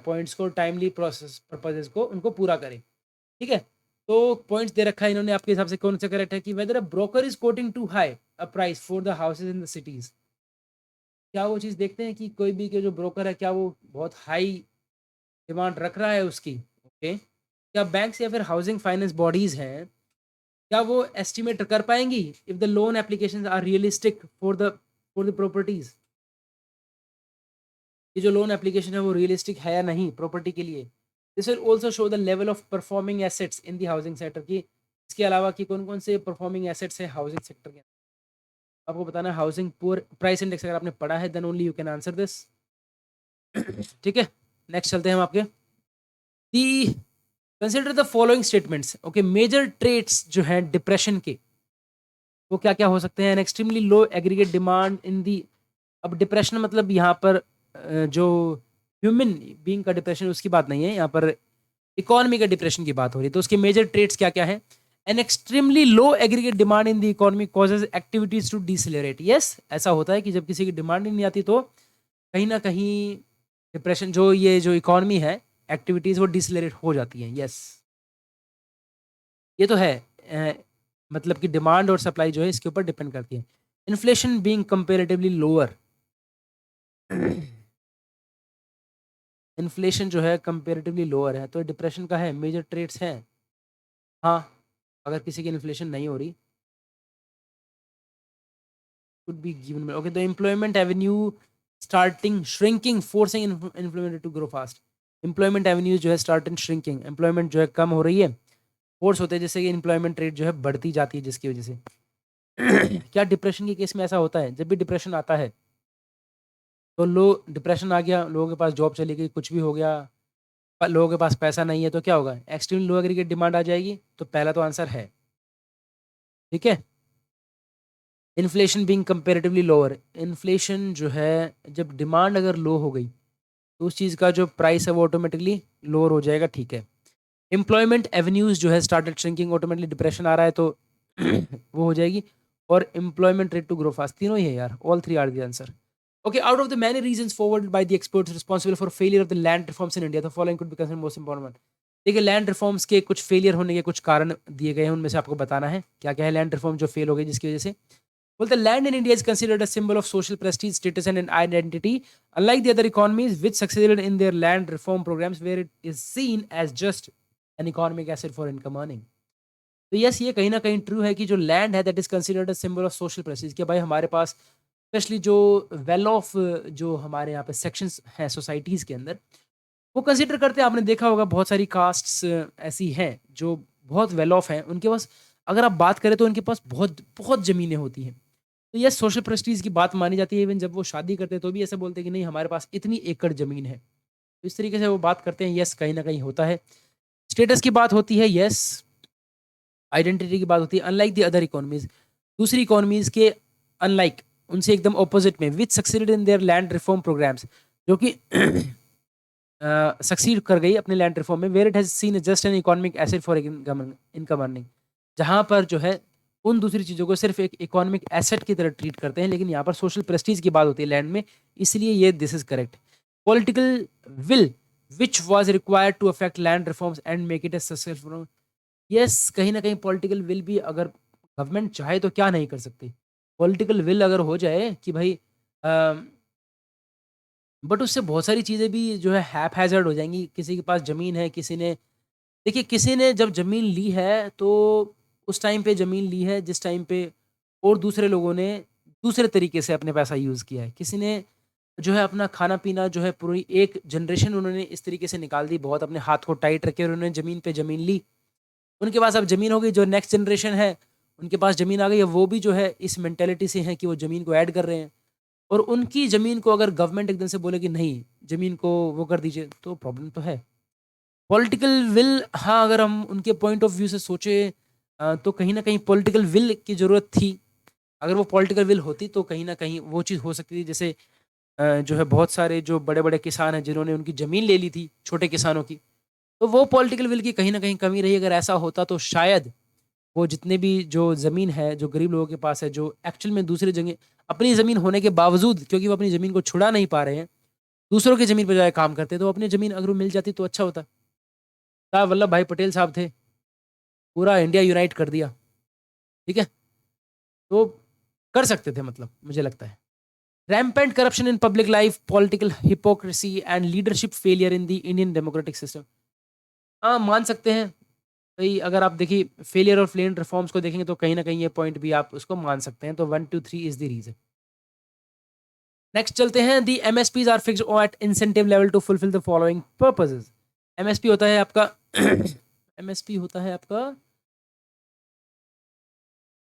पॉइंट्स को, टाइमली प्रोसेस पर्पजेज को उनको पूरा करे, ठीक है। तो पॉइंट्स दे रखा है इन्होंने, आपके हिसाब से कौन सा करेक्ट है? कि whether a broker is quoting too high a price for the houses in the cities, क्या वो चीज़ देखते हैं कि कोई भी के जो ब्रोकर है क्या वो बहुत हाई डिमांड रख रहा है उसकी? ओके। क्या बैंक्स या फिर हाउसिंग फाइनेंस बॉडीज हैं, क्या वो एस्टिमेट कर पाएंगी if the loan applications are realistic for the properties? ये जो लोन एप्लीकेशन है वो रियलिस्टिक है या नहीं प्रॉपर्टी के लिए? This will also show the level of performing assets in the housing sector की, इसके अलावा कि कौन कौन से परफॉर्मिंग एसेट्स है हाउसिंग सेक्टर के। आपको बताना है हाउसिंग पुअर प्राइस इंडेक्स, अगर आपने पढ़ा है then only you can answer this. ठीक है, नेक्स्ट चलते हैं हम आपके, the consider the following statements. Okay, major traits जो हैं डिप्रेशन के वो क्या क्या हो सकते हैं? An extremely low aggregate demand in the अब डिप्रेशन मतलब यहाँ पर जो ह्यूमन बीइंग का डिप्रेशन उसकी बात नहीं है, यहाँ पर इकोनॉमी का डिप्रेशन की बात हो रही है। तो उसके मेजर ट्रेट्स क्या-क्या हैं? An extremely low aggregate demand in the economy causes activities to decelerate. Yes, ऐसा होता है कि जब किसी की डिमांड ही नहीं आती तो कहीं न कहीं डिप्रेशन जो ये जो इकोनॉमी है, एक्टिविटीज़ वो डिसेलरेट हो जाती हैं। यस, ये तो है। मतलब कि डिमांड और सप्लाई जो है इसके ऊपर डिपेंड करती है। Inflation being comparatively lower. Inflation जो है कंपैरेटिवली लोअर है, तो डिप्रेशन का है, मेजर ट्रेट्स हैं। हाँ, अगर किसी की इन्फ्लेशन नहीं हो रही, could be given okay, the employment avenue starting shrinking forcing employment to grow fast। employment avenues जो है start and shrinking, employment जो है कम हो रही है, फोर्स होते हैं जिससे कि employment rate जो है बढ़ती जाती है जिसकी वजह से क्या डिप्रेशन के केस में ऐसा होता है? जब भी डिप्रेशन आता है तो डिप्रेशन आ गया, लोगों के पास जॉब चली गई, कुछ भी हो गया, लोगों के पास पैसा नहीं है, तो क्या होगा? एक्सट्रीम लो एग्रीगेट डिमांड आ जाएगी। तो पहला तो आंसर है, ठीक है। Inflation being comparatively lower, inflation जो है जब डिमांड अगर लो हो गई तो उस चीज़ का जो प्राइस है वो ऑटोमेटिकली लोअर हो जाएगा, ठीक है। एम्प्लॉयमेंट एवेन्यूज जो है स्टार्टेड श्रिंकिंग, ऑटोमेटिकली डिप्रेशन आ रहा है तो वो हो जाएगी। और employment rate to grow fast, तीनों ही है यार, all three are the answer. Okay, out of the many reasons forwarded by the experts responsible for failure of the land reforms in India, the following could be considered most important one. देखिए, land reforms के कुछ failure होने के कुछ कारण दिए गए हैं, उनमें से आपको बताना है क्या क्या है लैंड रिफॉर्म जो फेल हो गई जिसकी वजह से। Well, the land in India is considered a symbol of social prestige, status, and an identity. Unlike the other economies which succeeded in their land reform programs, where it is seen as just an economic asset for income earning. तो yes, ये कहीं ना कहीं true है कि जो land है that is considered a symbol of social Prestige, कि भाई हमारे पास स्पेशली जो वेल ऑफ जो हमारे यहाँ पे सेक्शंस हैं सोसाइटीज़ के अंदर, वो कंसिडर करते हैं। आपने देखा होगा बहुत सारी कास्ट्स ऐसी हैं जो बहुत वेल ऑफ हैं, उनके पास अगर आप बात करें तो उनके पास बहुत बहुत ज़मीनें होती हैं। तो ये सोशल प्रेस्टीज की बात मानी जाती है। इवन जब वो शादी करते हैं तो भी ऐसे बोलते हैं कि नहीं हमारे पास इतनी एकड़ ज़मीन है। तो इस तरीके से वो बात करते हैं। यस, कहीं न कहीं होता है। स्टेटस की बात होती है, यस। आइडेंटिटी की बात होती है। अनलाइक द अदर इकोनॉमीज़, दूसरी इकोनॉमीज़ के अनलाइक, उनसे एकदम ऑपोज़िट में, which succeeded in their land reform programmes, जो कि सक्सीड कर गई अपने लैंड रिफॉर्म में, where it has seen just an economic asset for income earning. जहाँ पर जो है उन दूसरी चीज़ों को सिर्फ एक इकोनॉमिक एसेट की तरह ट्रीट करते हैं, लेकिन यहाँ पर सोशल प्रेस्टीज की बात होती है लैंड में, इसलिए ये this is correct. Political will which was required to affect land reforms and make it a successful. Yes, कहीं ना कहीं पॉलिटिकल विल भी, अगर गवर्नमेंट चाहे तो क्या नहीं कर सकती। पॉलिटिकल विल अगर हो जाए कि भाई, बट उससे बहुत सारी चीज़ें भी जो है हैप हैज़र्ड हो जाएँगी। किसी के पास ज़मीन है, किसी ने, देखिए किसी ने जब ज़मीन ली है तो उस टाइम पे ज़मीन ली है जिस टाइम पे, और दूसरे लोगों ने दूसरे तरीके से अपने पैसा यूज़ किया है। किसी ने जो है अपना खाना-पीना जो है पूरी एक जनरेशन उन्होंने इस तरीके से निकाल दी, बहुत अपने हाथ को टाइट रखे और उन्होंने ज़मीन पे ज़मीन ली। उनके पास अब ज़मीन हो गई, जो नेक्स्ट जनरेशन है उनके पास ज़मीन आ गई है, वो भी जो है इस मेंटालिटी से हैं कि वो ज़मीन को ऐड कर रहे हैं। और उनकी ज़मीन को अगर गवर्नमेंट एकदम से बोले कि नहीं, ज़मीन को वो कर दीजिए, तो प्रॉब्लम तो है। पॉलिटिकल विल, हाँ, अगर हम उनके पॉइंट ऑफ व्यू से सोचें तो कहीं न कहीं पॉलिटिकल विल की ज़रूरत थी। अगर वो पॉलिटिकल विल होती तो कहीं न कहीं वो चीज़ हो सकती थी। जैसे जो है बहुत सारे जो बड़े-बड़े किसान हैं जिन्होंने उनकी ज़मीन ले ली थी, छोटे किसानों की, तो वो पॉलिटिकल विल की कहीं न कहीं कमी रही। अगर ऐसा होता तो शायद वो जितने भी जो ज़मीन है, जो गरीब लोगों के पास है, जो एक्चुअल में दूसरी जगह अपनी ज़मीन होने के बावजूद, क्योंकि वो अपनी ज़मीन को छुड़ा नहीं पा रहे हैं, दूसरों की ज़मीन पे जाके काम करते, तो अपनी ज़मीन अगर मिल जाती तो अच्छा होता। सरदार वल्लभ भाई पटेल साहब थे, पूरा इंडिया यूनाइट कर दिया, ठीक है? तो कर सकते थे, मतलब मुझे लगता है। Rampant corruption in public life, political hypocrisy and leadership failure in the Indian democratic system. हाँ, मान सकते हैं। भई अगर आप देखिए फेलियर ऑफ लैंड रिफॉर्म्स को देखेंगे तो कहीं न कहीं ये पॉइंट भी आप उसको मान सकते हैं। तो 1, 2, 3 इज़ द रीज़न। नेक्स्ट चलते हैं, the MSPs are fixed at incentive level to fulfil the following purposes. MSP होता है आपका एमएसपी होता है आपका,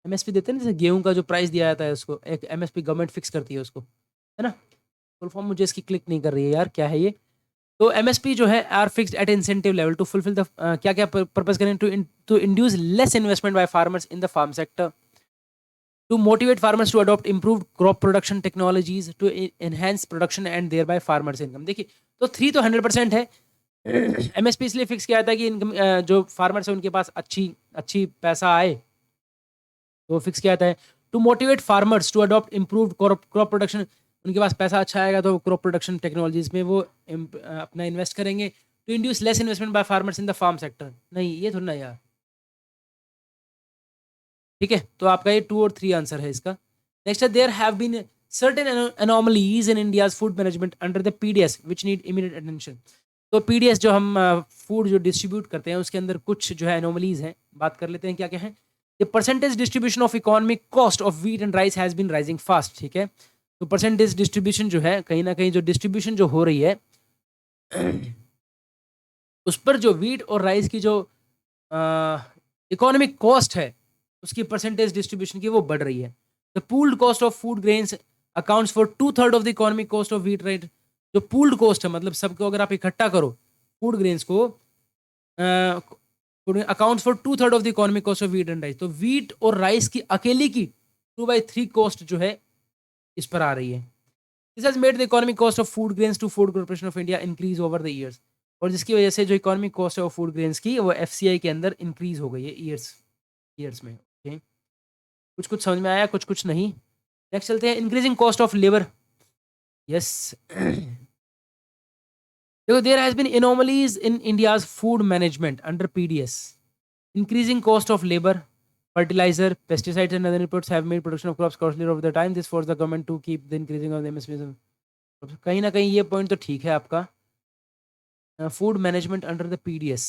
एमएसपी देते हैं ना, जैसे गेहूँ का जो प्राइस दिया जाता है उसको, एक एमएसपी गवर्नमेंट फिक्स करती है उसको, है ना? फुल फॉर्म मुझे इसकी क्लिक नहीं कर रही है यार, क्या है ये? तो एमएसपी जो है are fixed at incentive level to fulfil the क्या-क्या पर्पस करें, to induce less investment by farmers in the farm sector. To motivate farmers to adopt improve crop production technologies to enhance production and thereby farmers income. देखिए, तो 3 तो 100% है। MSP इसलिए fix किया था कि इनकम जो फार्मर्स है उनके पास अच्छी अच्छी पैसा आए, तो फिक्स किया था। To motivate farmers to adopt improve crop production, उनके पास पैसा अच्छा आएगा तो क्रॉप प्रोडक्शन टेक्नोलॉजीज में वो अपना इन्वेस्ट करेंगे। To induce less investment by farmers in the farm sector, नहीं ये थोड़ा ना यार, ठीक है। तो आपका ये 2 और 3 आंसर है इसका। नेक्स्ट है, there have been certain anomalies in India's food management under the PDS which need immediate attention. तो पीडीएस जो हम फूड जो डिस्ट्रीब्यूट करते हैं उसके अंदर कुछ जो है एनोमलीज हैं, बात कर लेते हैं क्या क्या है। The percentage distribution of economic cost of wheat and rice has been rising fast, ठीक है। तो परसेंटेज डिस्ट्रीब्यूशन जो है, कहीं ना कहीं जो डिस्ट्रीब्यूशन जो हो रही है उस पर जो व्हीट और राइस की जो इकोनॉमिक कॉस्ट है उसकी परसेंटेज डिस्ट्रीब्यूशन की वो बढ़ रही है। The pooled cost of food grains accounts for 2/3 of the economic cost of wheat, right. जो पूल्ड कॉस्ट है मतलब सबको अगर आप इकट्ठा करो फूड ग्रेन्स को, accounts for 2/3 of the economic cost of wheat and rice. तो व्हीट और राइस की अकेली की 2/3 कॉस्ट जो है इस पर आ रही है। This has made the economic cost of food grains to Food Corporation of India increase over the years, और जिसकी वजह से जो इकोनॉमिक कॉस्ट है वो फूड ग्रेन्स की वो एफसीआई के अंदर इंक्रीज हो गई है ईयर्स में। ओके, कुछ कुछ समझ में आया, कुछ कुछ नहीं। नेक्स्ट चलते हैं, increasing cost of labour. Yes, देखो, there has been anomalies in India's food management under PDS. Increasing cost of labour, fertilizer, pesticides and other inputs have made production of crops costlier over the time. This forced the government to keep the increasing of the MSP. कहीं ना कहीं ये point तो ठीक है आपका, food management under the PDS.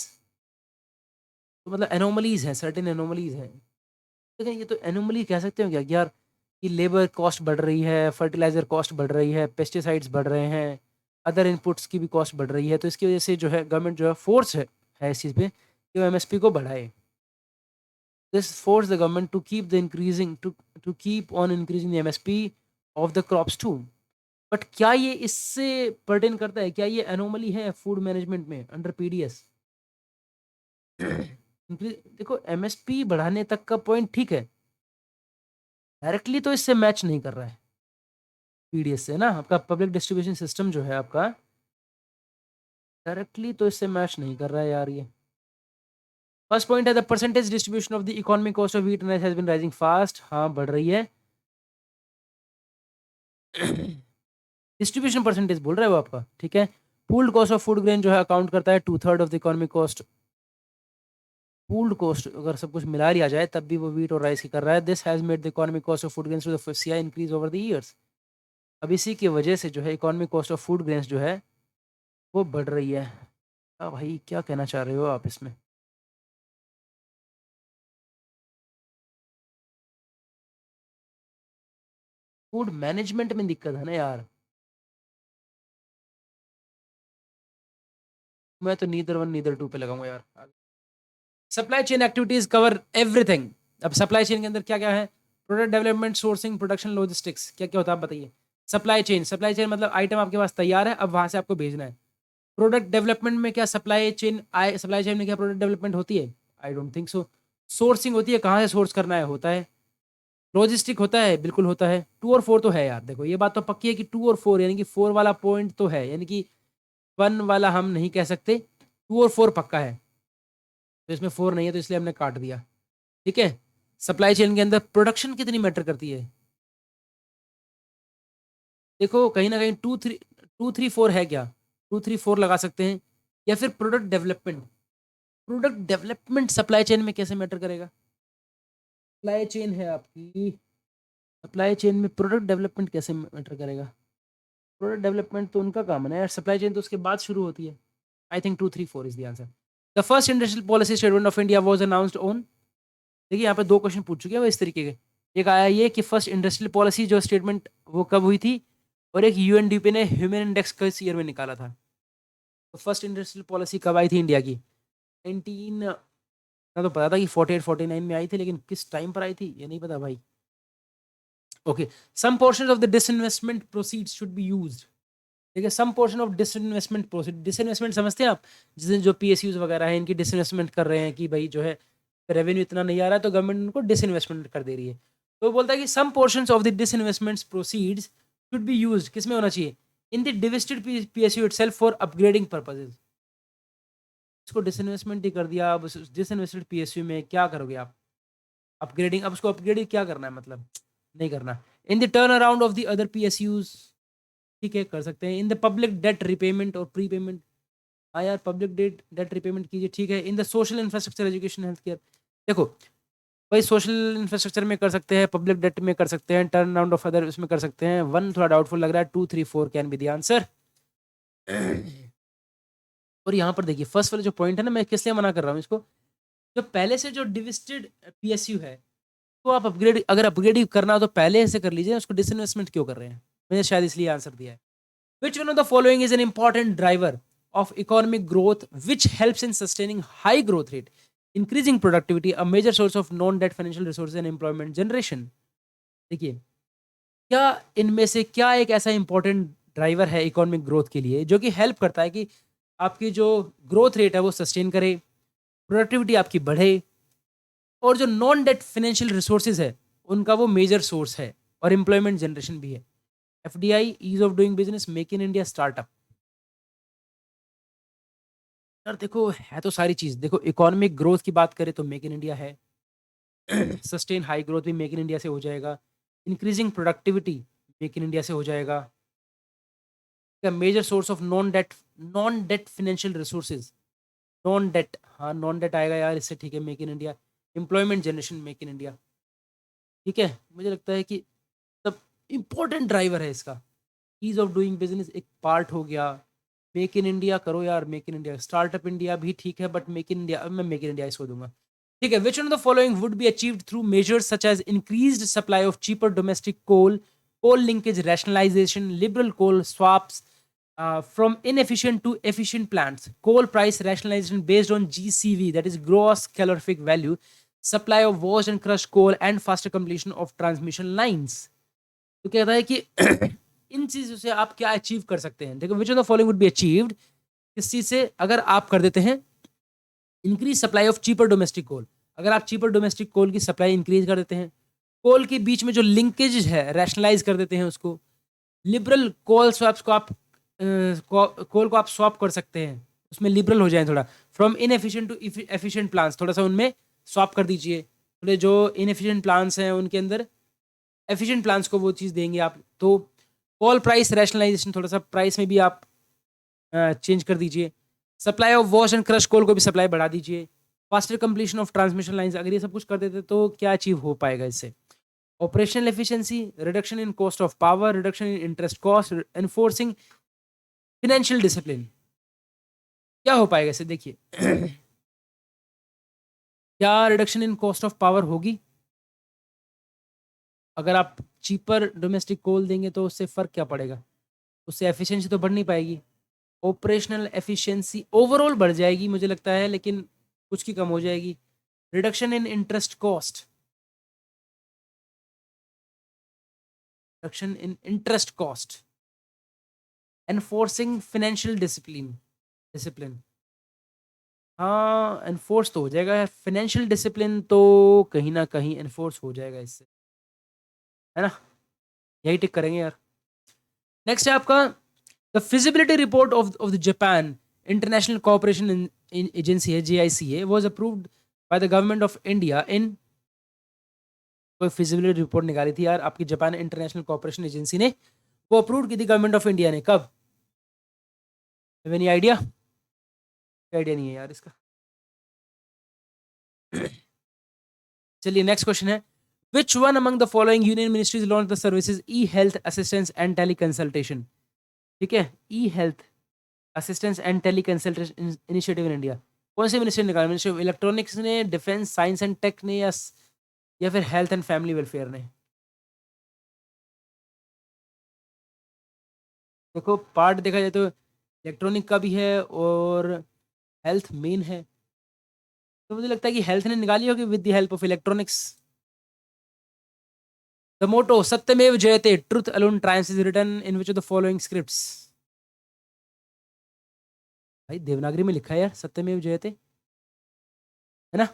तो मतलब एनोमलीज हैं, सर्टेन एनोमलीज हैं। लेकिन ये तो एनोमली कह सकते हो क्या कि यार कि लेबर कॉस्ट बढ़ रही है, फर्टिलाइजर कॉस्ट बढ़ रही है, पेस्टिसाइड्स बढ़ रहे हैं, अदर इनपुट्स की भी कॉस्ट बढ़ रही है, तो इसकी वजह से जो है गवर्नमेंट जो है फोर्स है इस चीज़ पे कि वो एमएसपी को बढ़ाए। This forced the government to keep on increasing the MSP of the crops too. But क्या ये इससे पर्टेन करता है, क्या ये एनोमली है फूड मैनेजमेंट में अंडर पीडीएस? देखो, एमएसपी बढ़ाने तक का पॉइंट ठीक है, डायरेक्टली तो इससे मैच नहीं कर रहा है पीडीएस से ना, आपका पब्लिक डिस्ट्रीब्यूशन सिस्टम जो है आपका डायरेक्टली तो इससे मैच नहीं कर रहा है यार ये। फर्स्ट पॉइंट है, the percentage distribution of the economic cost of wheat has been rising fast. हाँ, बढ़ रही है। डिस्ट्रीब्यूशन परसेंटेज बोल रहा है वो आपका, ठीक है। Pooled cost of food grain जो है अकाउंट करता है 2/3 of the economic cost. Pooled cost अगर सब कुछ मिला लिया जाए तब भी वो व्हीट और राइस की कर रहा है। This has made the economic cost of food grains to the FCI increase over the years. अब इसी की वजह से जो है economic cost of food grains जो है वो बढ़ रही है। अब भाई क्या कहना चाह रहे हो आप इसमें? फूड मैनेजमेंट में दिक्कत है ना यार। मैं तो नीदर 1 नीदर 2 पे लगाऊंगा यार। Supply chain activities cover everything. अब सप्लाई चेन के अंदर क्या क्या है? Product development, sourcing, production, logistics, क्या क्या होता है आप बताइए। सप्लाई चेन मतलब आइटम आपके पास तैयार है, अब वहां से आपको भेजना है। प्रोडक्ट डेवलपमेंट में क्या सप्लाई चेन में क्या प्रोडक्ट डेवलपमेंट होती है? I don't think so. Sourcing होती है, कहाँ से सोर्स करना है होता है। लॉजिस्टिक होता है, बिल्कुल होता है। 2 और 4 तो है यार, देखो ये बात तो पक्की है कि 2 और 4 यानी कि 4 वाला पॉइंट तो है, यानी कि 1 वाला हम नहीं कह सकते। 2 और 4 पक्का है, तो इसमें 4 नहीं है तो इसलिए हमने काट दिया, ठीक है। सप्लाई चेन के अंदर प्रोडक्शन कितनी मैटर करती है? देखो कहीं ना कहीं 2 3 4 है क्या? 2 3 4 लगा सकते हैं, या फिर प्रोडक्ट डेवलपमेंट सप्लाई चेन में कैसे मैटर करेगा? सप्लाई चेन है आपकी, सप्लाई चेन में प्रोडक्ट डेवलपमेंट कैसे मैटर करेगा? प्रोडक्ट डेवलपमेंट तो उनका काम है ना यार, सप्लाई चेन तो उसके बाद शुरू होती है। I think 2 3 4 is the answer. The first industrial policy statement of India was announced on, देखिए यहाँ पे 2 क्वेश्चन पूछ चुके हैं वो इस तरीके के। एक आया ये कि फर्स्ट इंडस्ट्रियल पॉलिसी जो स्टेटमेंट वो कब हुई थी, और एक यूएनडीपी ने ह्यूमन इंडेक्स किस ईयर में निकाला था। तो फर्स्ट इंडस्ट्रियल पॉलिसी कब आई थी इंडिया की? 19 ना तो पता था कि 48 49 में आई थी, लेकिन किस टाइम पर आई थी ये नहीं पता भाई। Okay, some portion of the disinvestment proceeds should be used, ठीक है। Some portion of disinvestment proceed, disinvestment समझते हैं आप, जिसमें जो पीएसयूज वगैरह है इनकी डिसइन्वेस्टमेंट कर रहे हैं कि भाई जो है रेवेन्यू इतना नहीं आ रहा है तो गवर्नमेंट उनको डिसइन्वेस्टमेंट कर दे रही है। तो बोलता है कि some portions of the disinvestments proceeds should be used, किसमें होना चाहिए, in the divested PSU itself for upgrading purposes. इसको डिसइन्वेस्टमेंट ही कर दिया, अब उस डिसइन्वेस्टेड पीएसयू में क्या करोगे आप, अपग्रेडिंग, अब उसको अपग्रेड क्या करना है, मतलब नहीं करना। In the turn around of the other PSUs, ठीक है कर सकते हैं। इन द पब्लिक डेट रिपेमेंट और प्री पेमेंट, हाँ यार पब्लिक डेट डेट रिपेमेंट कीजिए, ठीक है। In the social infrastructure education health care, देखो भाई सोशल इंफ्रास्ट्रक्चर में कर सकते हैं, पब्लिक डेट में कर सकते हैं, टर्न अराउंड ऑफ अदर उसमें कर सकते हैं। वन थोड़ा डाउटफुल लग रहा है, 2 3 4 कैन बी द आंसर। और यहाँ पर देखिए फर्स्ट वाला जो पॉइंट है ना, मैं किस लिए मना कर रहा हूँ इसको, जो पहले से जो डिविस्टेड पीएसयू है, तो आप अपग्रेड, अगर अपग्रेड करना हो तो पहले से कर लीजिए, उसको डिसइन्वेस्टमेंट क्यों कर रहे हैं। मैंने शायद इसलिए आंसर दिया है। Which one of the following is an important driver of economic growth which helps in sustaining high growth rate, increasing productivity, a major source of non-debt financial resources and employment generation। देखिए क्या इनमें से क्या एक ऐसा important driver है economic growth के लिए जो कि हेल्प करता है कि आपकी जो ग्रोथ रेट है वो सस्टेन करे, प्रोडक्टिविटी आपकी बढ़े, और जो नॉन डेट फाइनेंशियल रिसोर्सेज है उनका वो मेजर सोर्स है, और एम्प्लॉयमेंट जनरेशन भी है। FDI, ease of doing business, make in India, startup. यार देखो है तो सारी चीज, देखो इकोनॉमिक ग्रोथ की बात करें तो मेक इन इंडिया है, सस्टेन हाई ग्रोथ भी मेक इन इंडिया से हो जाएगा, increasing productivity make in India से हो जाएगा, major source of non debt financial resources, non debt, हाँ नॉन डेट आएगा यार इससे, ठीक है make in India, employment generation make in India, ठीक है। मुझे लगता है कि सब इंपॉर्टेंट ड्राइवर है इसका। ईज ऑफ डूइंग बिजनेस एक पार्ट हो गया, मेक इन इंडिया करो यार, make in India, startup India भी ठीक है, बट मेक इन इंडिया, अब मैं मेक इन इंडिया इसको दूंगा, ठीक है। Which one of the following would be achieved through measures such as increased supply of cheaper domestic coal, coal linkage rationalisation, liberal coal swaps from inefficient to efficient plants, coal price rationalization based on GCV, that is gross calorific value, supply of washed and crushed coal, and faster completion of transmission lines। तो कहता है कि इन चीजों से आप क्या achieve कर सकते हैं। देखो which of the following would be achieved, इस चीज से अगर आप कर देते हैं increase supply of cheaper domestic coal, अगर आप चीपर डोमेस्टिक कोल की सप्लाई इंक्रीज कर देते हैं, कोल के बीच में जो लिंकेज है रैशनलाइज कर देते हैं उसको, लिबरल कोल स्वैप्स को आप कोल को आप स्वैप कर सकते हैं, उसमें लिबरल हो जाए थोड़ा, from inefficient to efficient plants, थोड़ा सा उनमें स्वैप कर दीजिए, थोड़े जो इनएफिशिएंट प्लांट्स हैं उनके अंदर एफिशिएंट प्लांट्स को वो चीज़ देंगे आप। तो कोल प्राइस रैशनलाइजेशन, थोड़ा सा प्राइस में भी आप चेंज कर दीजिए, supply of wash and crush coal को भी सप्लाई बढ़ा दीजिए, faster completion of transmission lines, अगर ये सब कुछ कर देते तो क्या अचीव हो पाएगा इससे। Operational efficiency, reduction in cost of power, reduction in interest cost, enforcing financial discipline, क्या हो पाएगा इससे देखिए। क्या reduction in cost of power होगी, अगर आप चीपर डोमेस्टिक कोल देंगे तो उससे फर्क क्या पड़ेगा, उससे एफिशिएंसी तो बढ़ नहीं पाएगी। ऑपरेशनल एफिशिएंसी ओवरऑल बढ़ जाएगी मुझे लगता है, लेकिन कुछ की कम हो जाएगी। Reduction in interest cost, reduction in interest cost, enforcing financial discipline, discipline, हाँ एनफोर्स तो हो जाएगा यार, फाइनेंशियल डिसिप्लिन तो कहीं ना कहीं एनफोर्स हो जाएगा इससे, है ना, यही टिक करेंगे यार। नेक्स्ट है आपका the feasibility report of the Japan international cooperation agency है, JICA, was approved by the government of India in, कोई फिजिबिलिटी रिपोर्ट निकाली थी यार आपकी जापान इंटरनेशनल कोऑपरेशन एजेंसी ने, वो अप्रूव की थी गवर्नमेंट ऑफ इंडिया ने, कब, एनी आइडिया, आइडिया नहीं है यार इसका। चलिए नेक्स्ट क्वेश्चन है, which one among the following union ministries launch the services e health assistance and teleconsultation, ठीक है, e health assistance and teleconsultation initiative in India, कौन से मिनिस्ट्री ने निकाला, मिनिस्ट्री ऑफ इलेक्ट्रॉनिक्स ने, defence science and tech ने, या फिर हेल्थ एंड फैमिली वेलफेयर ने। देखो पार्ट देखा जाए तो इलेक्ट्रॉनिक का भी है और हेल्थ मेन है, तो मुझे लगता है कि हेल्थ ने निकाली होगी with the help of electronics. The motto Satyameva Jayate, truth alone triumphs, is written in which of the following scripts, भाई देवनागरी में लिखा है यार सत्यमेव जयते, है ना।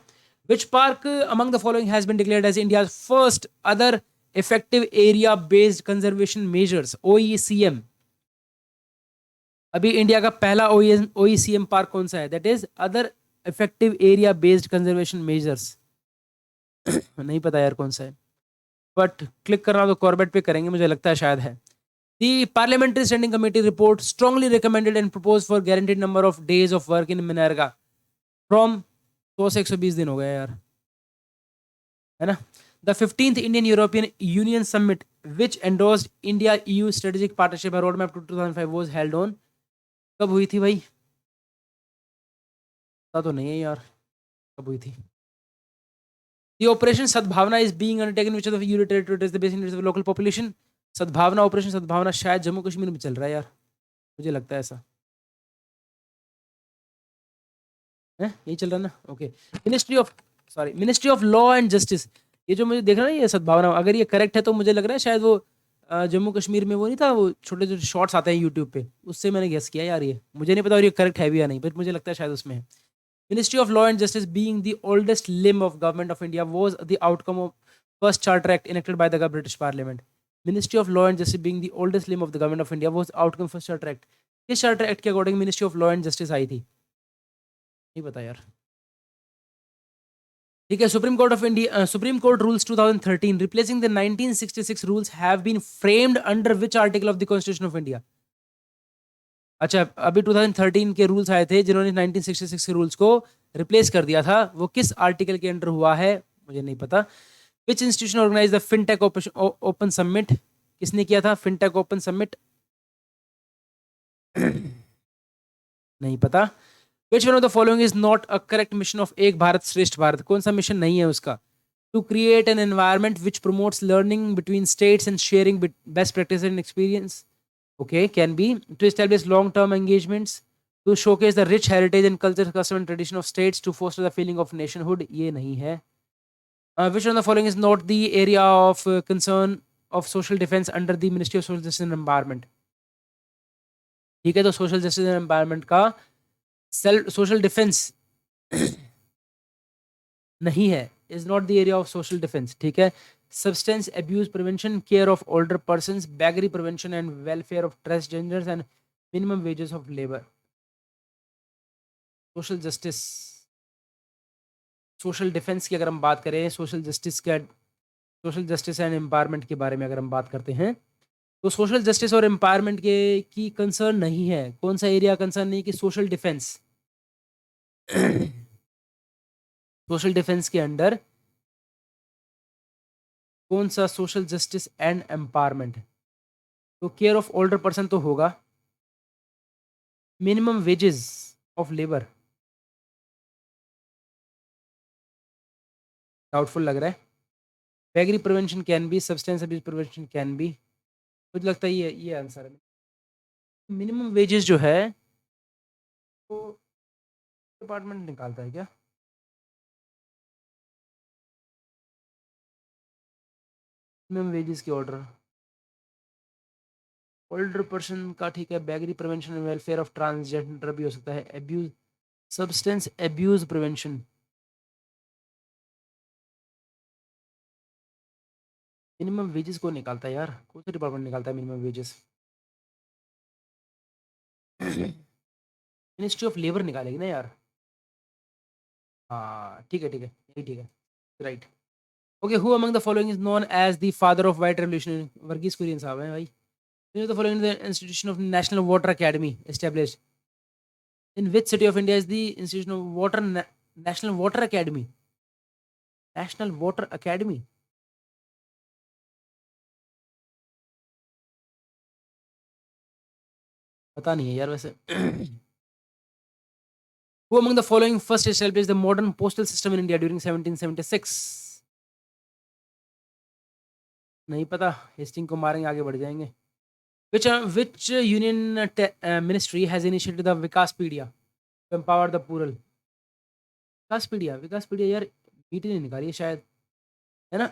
Which park among the following has been declared as India's first other effective area based conservation measures, OECM? अभी इंडिया का पहला OECM पार्क कौन सा है? That is other effective area based conservation measures. नहीं पता यार कौन सा है, बट क्लिक करना तो कॉर्बेट पे करेंगे, मुझे लगता है शायद है। The Parliamentary Standing Committee report strongly recommended and proposed for guaranteed number of days of work in Minerga from 100 से 120 दिन हो गया यार, है ना। The 15th Indian European Union Summit which endorsed India EU strategic partnership and roadmap to 2005 was held on, कब हुई थी भाई? पता तो नहीं है यार कब हुई थी। The operation Sadbhavna is being undertaken which of the Euro territory is the basic needs of the local population? सद्भावना, ऑपरेशन सद्भावना शायद जम्मू कश्मीर में चल रहा है यार, मुझे लगता है ऐसा है, यही चल रहा है ना। Okay, ministry of law and justice, ये जो मुझे देख रहा है ना ये सद्भावना, अगर ये करेक्ट है तो मुझे लग रहा है शायद वो जम्मू कश्मीर में वो नहीं था, वो छोटे छोटे शॉर्ट्स आते हैं यूट्यूब पे, उससे मैंने गेस किया यार, ये मुझे नहीं पता और ये करेक्ट है भी या नहीं, बट मुझे लगता है शायद उसमें है। Ministry of Law and Justice being the oldest limb of government of India was the outcome of first Charter Act enacted by the British Parliament. Ministry of Law and Justice being the oldest limb of the government of India was outcome first Charter Act. किस Charter Act के according Ministry of Law and Justice आई थी? नहीं पता यार। ठीक है, Supreme Court of India, Supreme Court rules 2013 replacing the 1966 rules have been framed under which article of the Constitution of India? अच्छा, अभी 2013 के रूल्स आए थे जिन्होंने 1966 के रूल्स को रिप्लेस कर दिया था, वो किस आर्टिकल के अंडर हुआ है मुझे नहीं पता। Which institution organise the fintech open summit? किसने किया था फिनटेक ओपन समिट? नहीं पता। Which one of the following is not a correct mission of Ek Bharat श्रेष्ठ भारत? कौन सा मिशन नहीं है उसका? To create an environment which promotes learning between states and sharing best practice and experience. Okay, can be to establish long-term engagements, to showcase the rich heritage and culture, custom and tradition of states, to foster the feeling of nationhood. ये नहीं है। Which one of the following is not the area of concern of social defense under the Ministry of Social Justice and Environment? ठीक है, तो social justice and environment का social defence नहीं है, is not the area of social defence. ठीक है, substance abuse prevention, care of older persons, beggary prevention and welfare of transgenders and minimum wages of labor. Social justice, social defence की अगर हम बात करें, social justice and empowerment के बारे में अगर हम बात करते हैं, तो सोशल जस्टिस और एम्पावरमेंट के की कंसर्न नहीं है। कौन सा एरिया कंसर्न नहीं कि सोशल डिफेंस? सोशल डिफेंस के अंडर कौन सा सोशल जस्टिस एंड एम्पावरमेंट? तो केयर ऑफ ओल्डर पर्सन तो होगा, minimum wages of labour doubtful लग रहा है, beggary prevention can be, substance abuse prevention can be, मुझे लगता है ये आंसर है। मिनिमम वेजेस जो है तो डिपार्टमेंट निकालता है क्या? मिनिमम वेजेस के ऑर्डर ओल्डर पर्सन का, ठीक है, beggary prevention and welfare of transgender भी हो सकता है, abuse, substance abuse prevention, minimum wages को निकालता है यार, कौन सा डिपार्टमेंट निकालता है minimum wages? Ministry of Labour निकालेगी ना यार। हाँ ठीक है, यही ठीक है, right. Okay, who among the following is known as the father of white revolution? Verghese Kurien साहब हैं भाई। The following the institution of national water academy established in which city of India? Is the institution of water national water academy? National water academy पता नहीं है यार वैसे। Who among the following first established the modern postal system in India during 1776? नहीं पता, Hasting को मारेंगे, आगे बढ़ जाएंगे। Which union ministry has initiated the Vikaspedia to empower the poor? विकासपीडिया यार मीटिंग नहीं निकाली है शायद, है ना।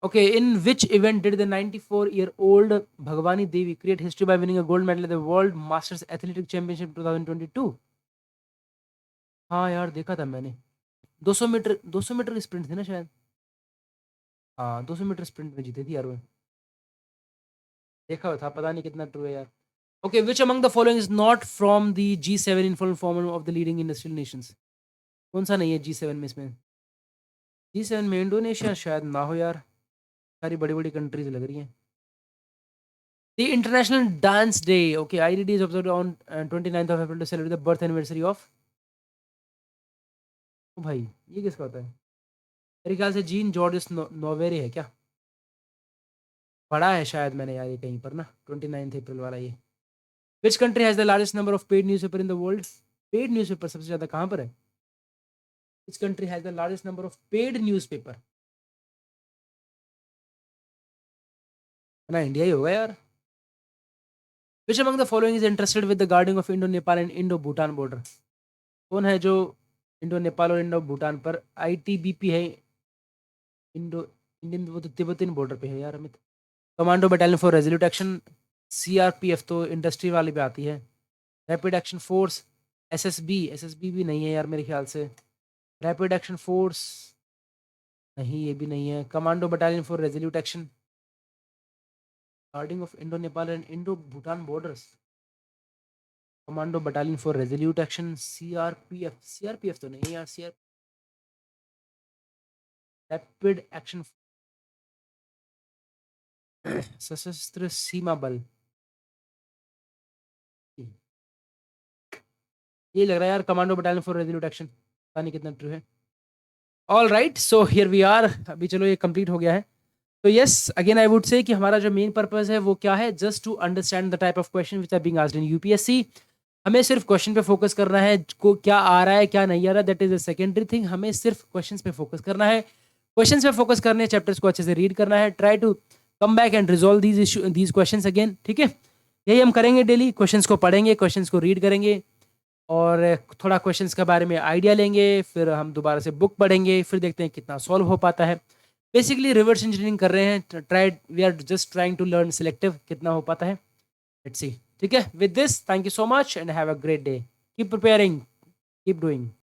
Okay, in which event did the 94-year-old Bhagwani Devi create history by winning a gold medal at the World Masters Athletic Championship 2022? हाँ यार देखा था मैंने, 200 मीटर की स्प्रिंट थी ना शायद। हाँ 200 मीटर स्प्रिंट में जीती थी यार वो, देखा हुआ था, पता नहीं कितना ट्रू है यार। Okay, which among the following is not from the G7 influence forum of the leading industrial Nations? कौन सा नहीं है G7 में इसमें? G7 में इंडोनेशिया शायद ना हो यार, सारी बड़ी बड़ी कंट्रीज लग रही हैं। The International Dance Day. Okay, IDD is observed on 29th of April to celebrate the birth anniversary of. ओ भाई, ये किसका होता है? मेरे ख्याल से जीन जॉर्जिस नोवेरे है क्या? पढ़ा है शायद मैंने यार ये कहीं पर ना, 29 अप्रैल वाला ये। Which country has the largest number of paid newspaper in the world? Paid newspaper सबसे ज़्यादा कहाँ पर है? Which country has the largest number of paid newspaper? ना इंडिया ही होगा यार। Which among the following is interested with the guarding of Indo Nepal and Indo Bhutan border? कौन है जो इंडो नेपाल और इंडो भूटान पर ITBP है? इंडो इंडियन, वो तो तिब्बतियन बॉर्डर पे है यार Amit. Commando battalion for resolute action, CRPF तो इंडस्ट्री वाली पे आती है। रैपिड एक्शन फोर्स, SSB भी नहीं है यार मेरे ख्याल से। रैपिड एक्शन फोर्स नहीं, ये भी नहीं है। Commando battalion for resolute action, guarding of Indo Nepal and Indo Bhutan borders, commando battalion for resolute action, CRPF तो नहीं है यार। रैपिड एक्शन सशस्त्र सीमा बल, ये लग रहा है यार, commando battalion for resolute action, पता नहीं कितना ट्रू है। All right, so here we are, अभी चलो ये कंप्लीट हो गया है। तो yes, again I would say कि हमारा जो मेन पर्पस है वो क्या है, just to understand the type of question which are being asked in UPSC. हमें सिर्फ क्वेश्चन पे फोकस करना है, को क्या आ रहा है क्या नहीं आ रहा, that is a secondary thing. हमें सिर्फ क्वेश्चंस पे फोकस करना है, क्वेश्चंस पे फोकस करने, चैप्टर्स को अच्छे से रीड करना है, try to come back and resolve these questions again, ठीक है। यही हम करेंगे डेली, क्वेश्चंस को पढ़ेंगे, क्वेश्चंस को रीड करेंगे, और थोड़ा क्वेश्चंस के बारे में आइडिया लेंगे, फिर हम दोबारा से बुक पढ़ेंगे, फिर देखते हैं कितना सॉल्व हो पाता है। बेसिकली रिवर्स इंजीनियरिंग कर रहे हैं, try we are just trying to learn selective कितना हो पाता है। लेट्स सी, ठीक है। With this, thank you so much and have a great day, keep preparing, keep doing.